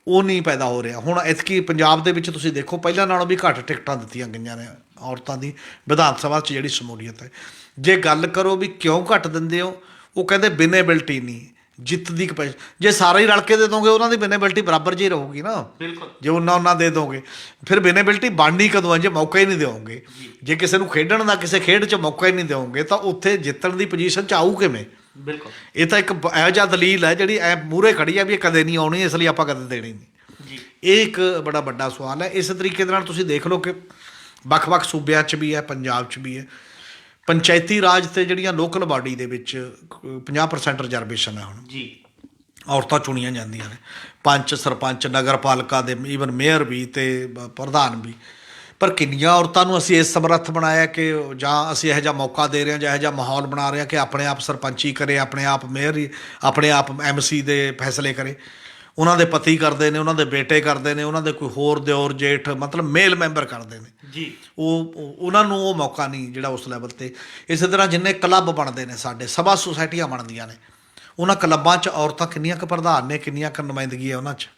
ਉਹ ਨਹੀਂ ਪੈਦਾ ਹੋ ਰਿਹਾ। ਹੁਣ ਐਤਕੀ ਪੰਜਾਬ ਦੇ ਵਿੱਚ ਤੁਸੀਂ ਦੇਖੋ, ਪਹਿਲਾਂ ਨਾਲੋਂ ਵੀ ਘੱਟ ਟਿਕਟਾਂ ਦਿੱਤੀਆਂ ਗਈਆਂ ਨੇ ਔਰਤਾਂ ਦੀ ਵਿਧਾਨ ਸਭਾ 'ਚ ਜਿਹੜੀ ਸ਼ਮੂਲੀਅਤ ਹੈ। ਜੇ ਗੱਲ ਕਰੋ ਵੀ ਕਿਉਂ ਘੱਟ ਦਿੰਦੇ ਹੋ, ਉਹ ਕਹਿੰਦੇ ਵਿਨੇਬਿਲਟੀ ਨਹੀਂ, ਜਿੱਤ ਦੀ ਕਪੈਸਿਟੀ। ਜੇ ਸਾਰੇ ਹੀ ਰਲ ਕੇ ਦੇ ਦੋਗੇ ਉਹਨਾਂ ਦੀ ਵਿਨੇਬਿਲਟੀ ਬਰਾਬਰ ਜਿਹੀ ਰਹੂਗੀ ਨਾ। ਜੇ ਉਹਨਾਂ ਦੇ ਦੋਗੇ ਫਿਰ ਵਿਨੇਬਿਲਟੀ ਬਣਨੀ ਕਦੋਂ ਹੈ, ਜੇ ਮੌਕਾ ਹੀ ਨਹੀਂ ਦਿਓਗੇ। ਜੇ ਕਿਸੇ ਨੂੰ ਖੇਡਣ ਦਾ, ਕਿਸੇ ਖੇਡ 'ਚ ਮੌਕਾ ਹੀ ਨਹੀਂ ਦਿਓਗੇ ਤਾਂ ਉੱਥੇ ਜਿੱਤਣ ਦੀ ਪੋਜੀਸ਼ਨ 'ਚ ਆਊ ਕਿਵੇਂ? ਇਹ ਤਾਂ ਇੱਕ ਇਹੋ ਜਿਹਾ ਦਲੀਲ ਹੈ ਜਿਹੜੀ ਐ ਮੂਹਰੇ ਖੜੀ ਹੈ ਵੀ ਇਹ ਕਦੇ ਨਹੀਂ ਆਉਣੀ, ਇਸ ਲਈ ਆਪਾਂ ਕਦੇ ਦੇਣੀ ਨਹੀਂ। ਇਹ ਇੱਕ ਬੜਾ ਵੱਡਾ ਸਵਾਲ ਹੈ। ਇਸ ਤਰੀਕੇ ਦੇ ਨਾਲ ਤੁਸੀਂ ਦੇਖ ਲਓ ਕਿ ਵੱਖ-ਵੱਖ ਸੂਬਿਆਂ 'ਚ ਵੀ ਹੈ, ਪੰਜਾਬ 'ਚ ਵੀ ਹੈ। ਪੰਚਾਇਤੀ ਰਾਜ ਤੇ ਜਿਹੜੀਆਂ ਲੋਕਲ ਬਾਡੀ ਦੇ ਵਿੱਚ 50% ਰਿਜ਼ਰਵੇਸ਼ਨ ਹੈ ਹੁਣ। ਔਰਤਾਂ ਚੁਣੀਆਂ ਜਾਂਦੀਆਂ ਨੇ, ਪੰਚ, ਸਰਪੰਚ, ਨਗਰ ਪਾਲਿਕਾ ਦੇ, ਈਵਨ ਮੇਅਰ ਵੀ ਤੇ ਪ੍ਰਧਾਨ ਵੀ। ਪਰ ਕਿੰਨੀਆਂ ਔਰਤਾਂ ਨੂੰ ਅਸੀਂ ਇਸ ਸਮਰੱਥ ਬਣਾਇਆ ਕਿ ਜਾਂ ਅਸੀਂ ਇਹੋ ਜਿਹਾ ਮੌਕਾ ਦੇ ਰਹੇ ਹਾਂ ਜਾਂ ਇਹੋ ਜਿਹਾ ਮਾਹੌਲ ਬਣਾ ਰਹੇ ਹਾਂ ਕਿ ਆਪਣੇ ਆਪ ਸਰਪੰਚੀ ਕਰੇ, ਆਪਣੇ ਆਪ ਮੇਅਰ ਹੀ, ਆਪਣੇ ਆਪ MC ਦੇ ਫੈਸਲੇ ਕਰੇ। ਉਹਨਾਂ ਦੇ ਪਤੀ ਕਰਦੇ ਨੇ, ਉਹਨਾਂ ਦੇ ਬੇਟੇ ਕਰਦੇ ਨੇ, ਉਹਨਾਂ ਦੇ ਕੋਈ ਹੋਰ ਦਿਓਰ ਜੇਠ ਮਤਲਬ ਮੇਲ ਮੈਂਬਰ ਕਰਦੇ ਨੇ। ਉਹਨਾਂ ਨੂੰ ਉਹ ਮੌਕਾ ਨਹੀਂ ਜਿਹੜਾ ਉਸ ਲੈਵਲ 'ਤੇ। ਇਸੇ ਤਰ੍ਹਾਂ ਜਿੰਨੇ ਕਲੱਬ ਬਣਦੇ ਨੇ, ਸਾਡੇ ਸਭਾ ਸੁਸਾਇਟੀਆਂ ਬਣਦੀਆਂ ਨੇ, ਉਹਨਾਂ ਕਲੱਬਾਂ 'ਚ ਔਰਤਾਂ ਕਿੰਨੀਆਂ ਕੁ ਪ੍ਰਧਾਨ ਨੇ, ਕਿੰਨੀਆਂ ਕੁ ਨੁਮਾਇੰਦਗੀ ਹੈ ਉਹਨਾਂ 'ਚ,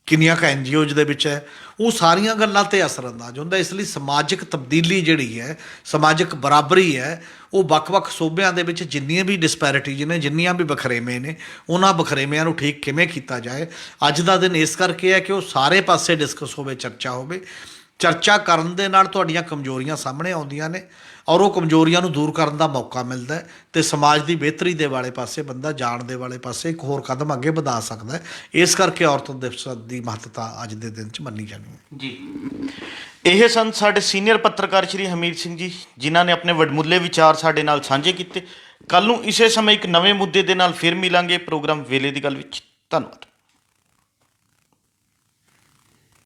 ਕਿੰਨੀਆਂ ਕੁ NGOs ਦੇ ਵਿੱਚ ਹੈ। ਉਹ ਸਾਰੀਆਂ ਗੱਲਾਂ 'ਤੇ ਅਸਰ ਅੰਦਾਜ਼ ਹੁੰਦਾ। ਇਸ ਲਈ ਸਮਾਜਿਕ ਤਬਦੀਲੀ ਜਿਹੜੀ ਹੈ, ਸਮਾਜਿਕ ਬਰਾਬਰੀ ਹੈ, ਉਹ ਵੱਖ-ਵੱਖ ਸੂਬਿਆਂ ਦੇ ਵਿੱਚ ਜਿੰਨੀਆਂ ਵੀ ਡਿਸਪੈਰਿਟੀਜ਼ ਨੇ, ਜਿੰਨੀਆਂ ਵੀ ਵਖਰੇਵੇਂ ਨੇ, ਉਹਨਾਂ ਵਖਰੇਵਿਆਂ ਨੂੰ ਠੀਕ ਕਿਵੇਂ ਕੀਤਾ ਜਾਏ। ਅੱਜ ਦਾ ਦਿਨ ਇਸ ਕਰਕੇ ਹੈ ਕਿ ਉਹ ਸਾਰੇ ਪਾਸੇ ਡਿਸਕਸ ਹੋਵੇ, ਚਰਚਾ ਹੋਵੇ। ਚਰਚਾ ਕਰਨ ਦੇ ਨਾਲ ਤੁਹਾਡੀਆਂ ਕਮਜ਼ੋਰੀਆਂ ਸਾਹਮਣੇ ਆਉਂਦੀਆਂ ਨੇ ਔਰ ਉਹ ਕਮਜ਼ੋਰੀਆਂ ਨੂੰ ਦੂਰ ਕਰਨ ਦਾ ਮੌਕਾ ਮਿਲਦਾ ਹੈ ਅਤੇ ਸਮਾਜ ਦੀ ਬਿਹਤਰੀ ਦੇ ਵਾਲੇ ਪਾਸੇ ਬੰਦਾ ਜਾਣ ਦੇ ਵਾਲੇ ਪਾਸੇ ਇੱਕ ਹੋਰ ਕਦਮ ਅੱਗੇ ਵਧਾ ਸਕਦਾ ਹੈ। ਇਸ ਕਰਕੇ ਔਰਤ ਦਿਵਸ ਦੀ ਮਹੱਤਤਾ ਅੱਜ ਦੇ ਦਿਨ 'ਚ ਮੰਨੀ ਜਾਣੀ ਹੈ। ਇਹ ਸਨ ਸਾਡੇ ਸੀਨੀਅਰ ਪੱਤਰਕਾਰ ਸ਼੍ਰੀ ਹਮੀਰ ਸਿੰਘ ਜੀ, ਜਿਨ੍ਹਾਂ ਨੇ ਆਪਣੇ ਵਡਮੁੱਲੇ ਵਿਚਾਰ ਸਾਡੇ ਨਾਲ ਸਾਂਝੇ ਕੀਤੇ। ਕੱਲ੍ਹ ਨੂੰ ਇਸੇ ਸਮੇਂ ਇੱਕ ਨਵੇਂ ਮੁੱਦੇ ਦੇ ਨਾਲ ਫਿਰ ਮਿਲਾਂਗੇ ਪ੍ਰੋਗਰਾਮ ਵੇਲੇ ਦੀ ਗੱਲ ਵਿੱਚ। ਧੰਨਵਾਦ।